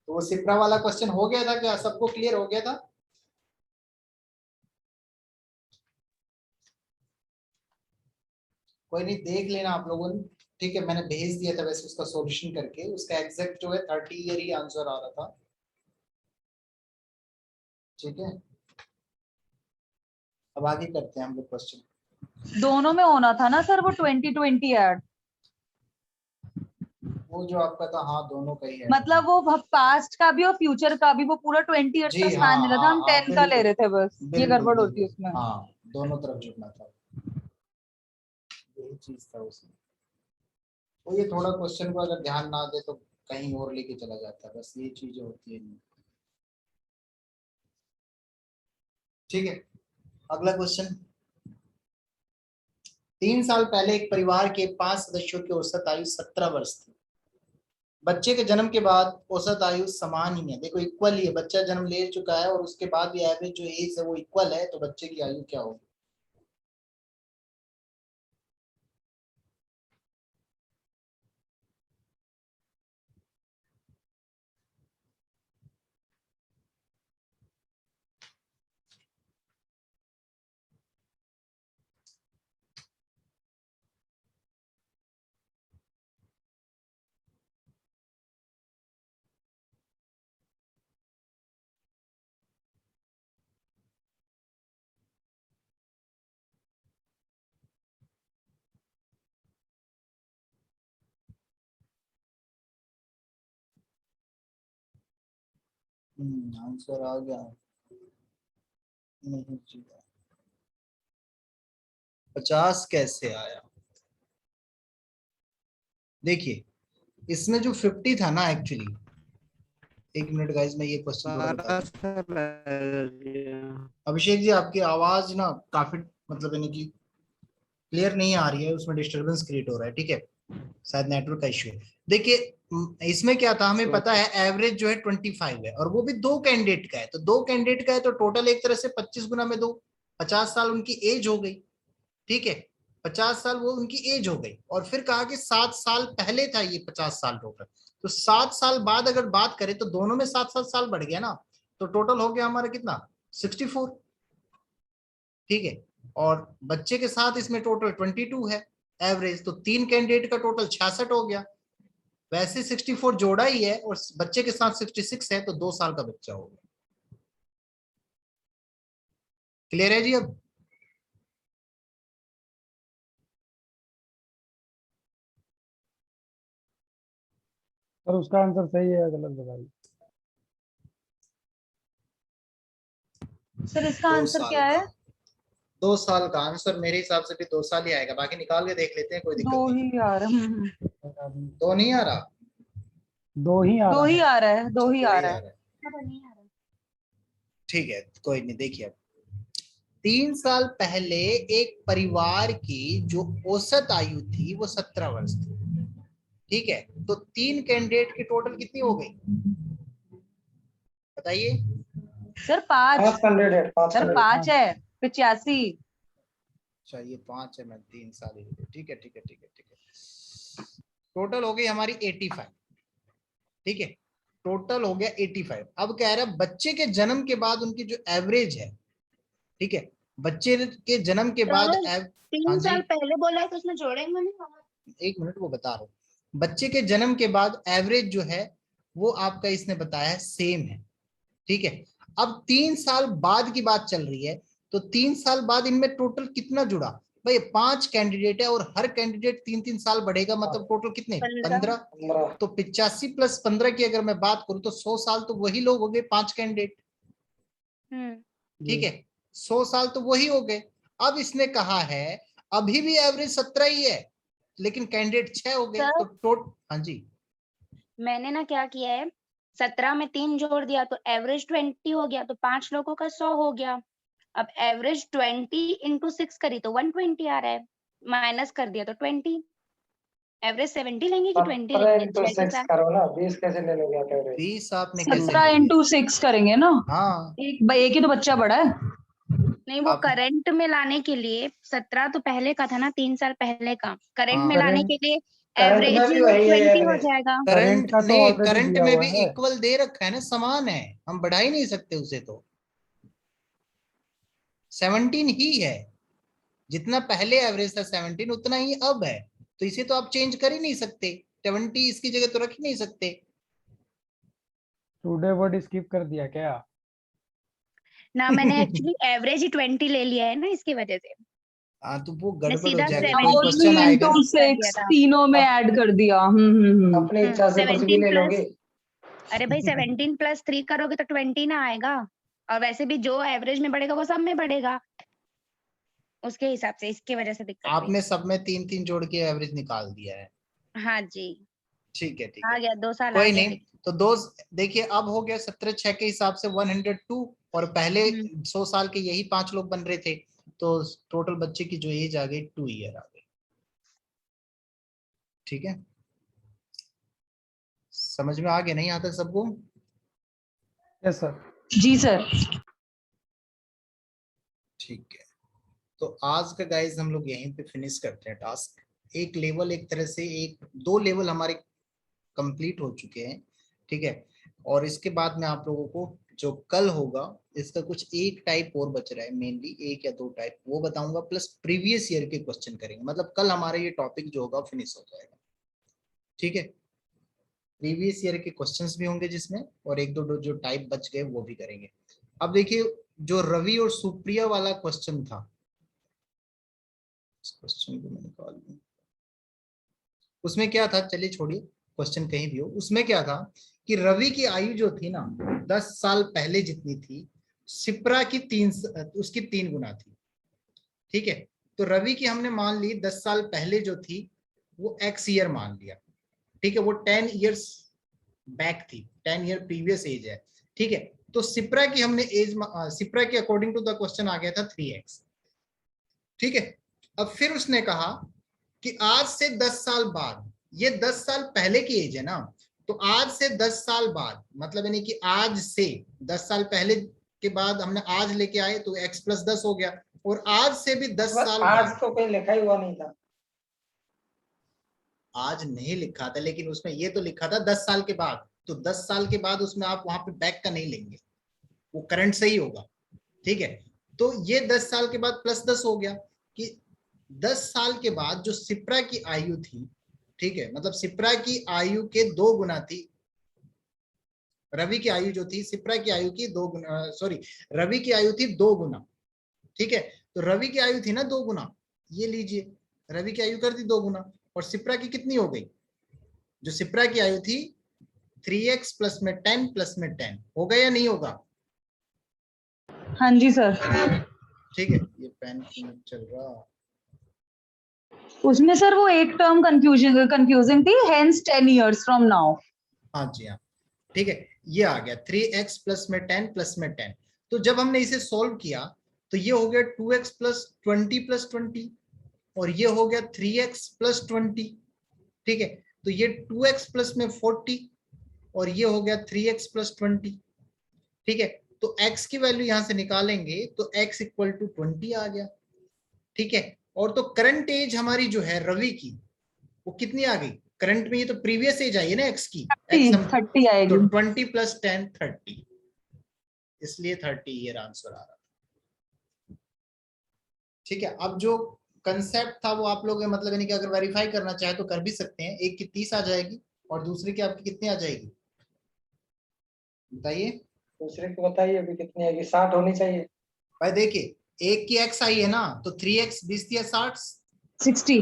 तो वो सिप्रा वाला क्वेश्चन हो गया था क्या? सबको क्लियर हो गया था? कोई नहीं, देख लेना आप लोगों ने, ठीक है, मैंने भेज दिया था वैसे उसका सॉल्यूशन करके, उसका एग्जैक्ट जो है 30 ईयर ही आंसर आ रहा था। ठीक है, अब आगे करते हैं हम लोग क्वेश्चन। दोनों में होना था ना सर वो 2020 ऐड। वो जो आपका था, हाँ दोनों का ही है। मतलब वो पास्ट का भी और फ्यूचर का भी, वो पूरा 20 ईयर्स जी का हाँ स्पैन दे रहा था, हाँ हम हाँ 10 का ले रहे थे, बस ये बिल्कुल गड़बड़ होती है बिल्कुल, उसमें। हाँ दोनों तरफ जुड़ना था, यही चीज था उसमें। वो ये थोड़ा क्वेश्चन को अगर ध्यान ना दे तो कहीं और लेके चला जाता है, बस ये चीजें होती है। ठीक है, अगला क्वेश्चन। 3 साल पहले एक परिवार के 5 सदस्यों की औसत आयु 17 वर्ष थी। बच्चे के जन्म के बाद औसत आयु समान ही है, देखो इक्वल ही है, बच्चा जन्म ले चुका है और उसके बाद भी एवरेज जो एज है वो इक्वल है, तो बच्चे की आयु क्या होगी? आंसर आ गया नहीं जी, 50 कैसे आया? देखिए इसमें जो 50 था ना एक्चुअली, एक मिनट गाइस मैं ये क्वेश्चन थोड़ा बता 12 दूं। साल आ गया। अभिषेक जी आपकी आवाज ना काफी मतलब यानी कि क्लियर नहीं आ रही है, उसमें डिस्टरबेंस क्रिएट हो रहा है, ठीक है, शायद नेटवर्क का इश्यू है। देखिए इसमें क्या था, हमें पता है एवरेज जो है 25 है, और वो भी 2 कैंडिडेट का है, तो 2 कैंडिडेट का है तो टोटल एक तरह से 25 गुना में 2, 50 साल उनकी एज हो गई। ठीक है, 50 साल वो उनकी एज हो गई, और फिर कहा कि 7 साल पहले था ये 50 साल टोटल, तो 7 साल बाद अगर बात करें तो दोनों में 7-7 साल बढ़ गया ना, तो टोटल हो गया हमारा कितना 64। ठीक है, और बच्चे के साथ इसमें टोटल 22 है एवरेज, तो 3 कैंडिडेट का टोटल 66 हो गया। वैसे 64 जोड़ा ही है और बच्चे के साथ 66 है, तो 2 साल का बच्चा हो गया। क्लियर है जी? अब सर उसका आंसर सही है या गलत बताइए। सर इसका 2 आंसर साल क्या है? का, 2 साल का आंसर मेरे हिसाब से भी 2 साल ही आएगा, बाकी निकाल के देख लेते हैं, कोई दिक्कत 2 नहीं। ही आ रहा है। 2 नहीं आ रहा? 2 ही आ 2 रहा ही है। आ रहा है, 2 अच्छा, ही 2 आ ही रहा आ है। रहा है। ठीक है, कोई नहीं। देखिए अब 3 साल पहले एक परिवार की जो औसत आयु थी वो 17 वर्ष थी। ठीक है, तो 3 कैंडिडेट की टोटल कितनी हो गई बताइए? सर 5। 5 candidate, 5 sir candidate. 5 है 85। अच्छा ये 5 है, मैं 3 साल ही। ठीक है ठीक है ठीक है ठीक है, टोटल हो गई हमारी 85। ठीक है, टोटल हो गया 85। अब कह रहा है बच्चे के जन्म के बाद उनकी जो एवरेज है, ठीक है, बच्चे के जन्म के बाद तो हाँ 3 जी, साल पहले बोला है तो उसमें जोड़ेंगे नहीं। 1 मिनट वो बता रहा हूँ। बच्चे के जन्म के बाद एवरेज जो है वो आपका इसने बताया है सेम है। ठीक है, अब 3 साल बाद की बात चल रही है, तो 3 साल बाद इनमें टोटल कितना जुड़ा भाई? 5 कैंडिडेट है और हर कैंडिडेट 3-3 साल बढ़ेगा, मतलब टोटल कितने 15। 15। तो 85 + 15 की अगर मैं बात करूं तो 100 साल तो वही लोग हो गए 5 कैंडिडेट। ठीक है, 100 साल तो वही हो गए। अब इसने कहा है अभी भी एवरेज 17 ही है, लेकिन कैंडिडेट 6 हो गए, तो टोटल। हाँ जी, मैंने ना क्या किया है, 17 में 3 जोड़ दिया तो एवरेज 20 हो गया, तो 5 लोगों का 100 हो गया। अब एवरेज 20 into 6 करी तो 120 आ रहा है, माइनस कर दिया तो 20। एवरेज 70 लेंगे कि 20 17 लेंगे? into 6 के 6 साथ करो ना, 20 कैसे ले लोगे आप एवरेज? 20 आपने कैसे 17 ले into लिया? 6 करेंगे ना, हाँ एक ही तो बच्चा बड़ा है। नहीं, वो आप करंट में लाने के लिए 17 तो पहले का था ना, 3 साल पहले का, करंट हाँ, में लाने के लिए करंट में एवरेज भी वही है 20 हो एवरेज। जाएगा। करंट का तो नहीं, ऑलरेडी करंट दिया में हुआ भी है। इक्वल दे रखा है ना, समान है, हम बढ़ा ही नहीं सकते उसे। तो 17 ही है, जितना पहले एवरेज था 17 उतना ही अब है, तो इसे तो आप चेंज कर ही नहीं सकते, 20 इसकी जगह तो रख ही नहीं सकते। टुडे वर्ड स्किप कर दिया क्या? ना मैंने एक्चुअली एवरेज ही 20 ले लिया है ना, इसकी वजह से हाँ तो वो मैं गड़बड़ हो सीधा जाएगा, कोई 70 क्वेश्चन आएगा। into कर दिया 6 था। तीनों में ऐड कर दिया। अपनी इच्छा से कुछ भी 17 ले लोगे। प्लस, अरे भाई 17 + 3 करोगे तो 20 ना आएगा, और वैसे भी जो एवरेज में बढ़ेगा वो सब में बढ़ेगा, उसके हिसाब से, इसकी वजह से दिक्कत हुई। आपने सब में 3-3 जोड़ के एवरेज निकाल दिया है। हाँ जी, ठीक है ठीक आ है, गया 2 साल आ कोई गया नहीं। तो दो, देखिए अब हो गया 17/6 के हिसाब से 102, और पहले 100 साल के यही 5 लोग बन रहे थे, तो टोटल बच्चे की जो एज आ गई 2 ईयर आ गई। ठीक है, समझ में आ गया नहीं? यहाँ तक सबको? Yes sir. जी सर। ठीक है, तो आज का गाइज हम लोग यहीं पे फिनिश करते हैं टास्क। एक लेवल, एक तरह से 2 लेवल हमारे कंप्लीट हो चुके हैं। ठीक है, और इसके बाद में आप लोगों को जो कल होगा इसका कुछ एक टाइप और बच रहा है, मेनली 1 या 2 टाइप वो बताऊंगा, प्लस प्रीवियस ईयर के क्वेश्चन करेंगे। मतलब कल हमारा ये टॉपिक जो होगा फिनिश हो जाएगा। ठीक है, प्रीवियस ईयर के क्वेश्चंस भी होंगे जिसमें, और 1-2 जो टाइप बच गए वो भी करेंगे। अब देखिए जो रवि और सुप्रिया वाला क्वेश्चन था, इस क्वेश्चन को मैं निकाल लूं। उसमें क्या था, चलिए छोड़िए क्वेश्चन कहीं भी हो, उसमें क्या था कि रवि की आयु जो थी ना 10 साल पहले जितनी थी, शिप्रा की 3 गुना थी। ठीक है, तो रवि की हमने मान ली 10 साल पहले जो थी वो x ईयर मान लिया। ठीक है, वो 10 ईयर्स बैक थी, 10 ईयर प्रीवियस एज है। ठीक है, तो शिप्रा की हमने एज, शिप्रा के अकॉर्डिंग टू द क्वेश्चन आ गया था 3x। ठीक है, अब फिर उसने कहा कि आज से 10 साल बाद, ये 10 साल पहले की एज है ना, तो आज से 10 साल बाद, मतलब यानी कि आज से 10 साल पहले के बाद हमने आज लेके आए तो x + 10 हो गया, और आज से भी 10 साल आज बाद, तो कहीं लिखा ही हुआ नहीं था। आज नहीं लिखा था लेकिन उसमें ये तो लिखा था 10 साल के बाद, तो 10 साल के बाद उसमें आप वहां पे बैक का नहीं लेंगे, वो करंट से ही होगा। ठीक है, तो ये 10 साल के बाद प्लस 10 हो गया कि 10 साल के बाद जो सिप्रा की आयु थी, ठीक है, मतलब सिप्रा की आयु के 2 गुना थी, रवि की आयु जो थी सिप्रा की आयु की 2 गुना, सॉरी रवि की आयु थी 2 गुना। ठीक है, तो रवि की आयु थी ना 2 गुना, ये लीजिए रवि की आयु कर दी 2 गुना, और सिप्रा की कितनी हो गई, जो सिप्रा की आयु थी 3x प्लस में 10 प्लस में 10 हो गया या नहीं होगा? हाँ जी सर। ठीक है, ये पेन चल रहा, उसमें सर वो एक टर्म कंफ्यूजिंग थी, हेंस 10 years फ्रॉम नाउ। हाँ जी हाँ, ठीक है, ये आ गया 3x प्लस में 10 प्लस में 10। तो जब हमने इसे सॉल्व किया तो ये हो गया 2x प्लस 20 प्लस 20, और ये हो गया 3x प्लस 20। ठीक है, तो ये 2x प्लस में 40 और ये हो गया 3x प्लस 20। ठीक है, तो x की वैल्यू यहां से निकालेंगे तो x इक्वल टू 20 आ गया। ठीक है, और तो करंट एज हमारी जो है रवि की वो कितनी आ गई, करंट में ये तो प्रीवियस एज आई है ना x की, x 30 आएगी। तो 20 प्लस 10 30, इसलिए 30 ईयर आंसर आ रहा। ठीक है, अब जो कंसेप्ट था वो आप लोग मतलब यानी कि अगर वेरीफाई करना चाहे तो कर भी सकते हैं। एक की 30 आ जाएगी और दूसरे की आपकी कितनी आ जाएगी बताइए? दूसरे को बताइए अभी कितनी आएगी, 60 होनी चाहिए। भाई देखिए, एक की x आई है ना, तो 3x 20 या 60, 60।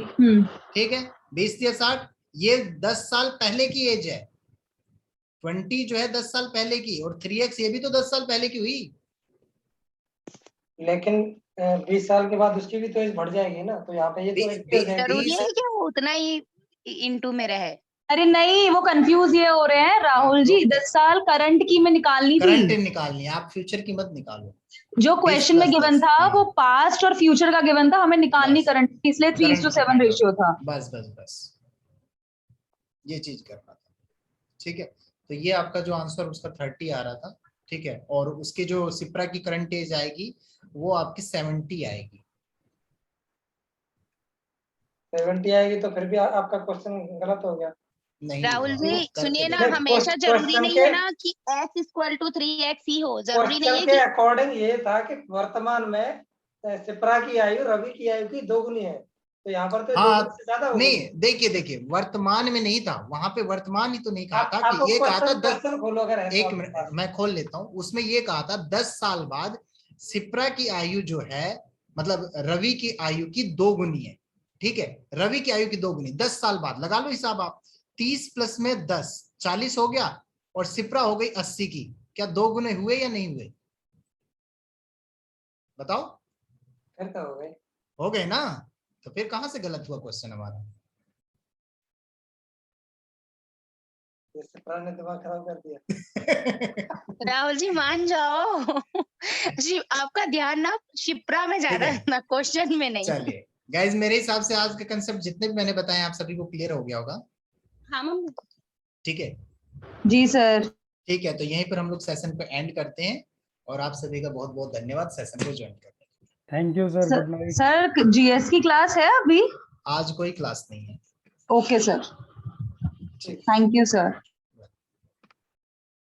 ठीक है, 20 या 60, ये 10 साल पहले की एज है। 20 जो है 10 साल पहले की, और 3x ये भी तो 10 साल पहले की हुई। लेकिन 20 साल के बाद उसकी भी तो एज बढ़ जाएगी ना, तो यहाँ पे ये तो 80 हो जाएगी। जरूरी है क्या वो उतना ही इनटू में रहे? अरे नहीं, वो कंफ्यूज ये हो रहे हैं राहुल जी, 10 साल करंट की में निकालनी करंट थी। निकालनी है, आप फ्यूचर की मत निकालो। जो क्वेश्चन में 20 गिवन था हाँ। वो पास्ट और फ्यूचर का गिवन था, हमें निकालनी बस। करंट की, इसलिए 3:7 रेशियो था। बस बस बस, ये चीज करना था। ठीक है, तो ये आपका जो आंसर उसका 30 आ रहा था। ठीक है, और उसके जो सिप्रा की करंट एज आएगी वो आपकी 70 आएगी। 70 आएगी तो फिर भी आपका क्वेश्चन गलत हो गया। नहीं राहुल हुआ, जी करके सुनिए ना, देखो। हमेशा जरूरी क्वेश्चन नहीं के- है ना कि x इक्वल टू 3x ही हो, जरूरी नहीं क्वेश्चन है के कि अकॉर्डिंग ये था कि वर्तमान में सिप्रा की आयु रवि की आयु की 2 गुनी है, तो यहाँ पर तो 2 हाँ, गुनी से ज्यादा हो नहीं गई। देखिए देखिए, वर्तमान में नहीं था, वहां पे वर्तमान ही तो नहीं कहा था आप कि ये कहा था क्वेश्चन खोलो अगर है तो एक आपके मिनट पास। मैं खोल लेता हूं, उसमें ये कहा था 10 साल बाद सिप्रा की आयु जो है मतलब रवि की आयु की 2 गुनी है। ठीक है, रवि की आयु की 2 गुनी 10 साल बाद, लगा लो हिसाब आप, 30 प्लस में 10 40 हो गया, और सिप्रा हो गई 80 की। क्या 2 गुने हुए या नहीं हुए बताओ? फिर तो हो गई। हो गए ना, तो फिर कहां से गलत हुआ क्वेश्चन हमारा? ये सिप्रा ने दिमाग खराब कर दिया। राहुल जी मान जाओ। आपका ध्यान ना शिप्रा में ज्यादा है ना क्वेश्चन में नहीं। चलिए गाइज, मेरे हिसाब से आज का कंसेप्ट जितने भी मैंने बताए आप सभी को क्लियर हो गया होगा। हाँ मम्मी। ठीक है, जी सर। ठीक है, तो यहीं पर हम लोग सेशन को एंड करते हैं, और आप सभी का बहुत बहुत धन्यवाद सेशन को ज्वाइन करने के लिए। Thank you sir, good night. Sir GS की क्लास है अभी? आज कोई क्लास नहीं है। Okay sir, thank you sir.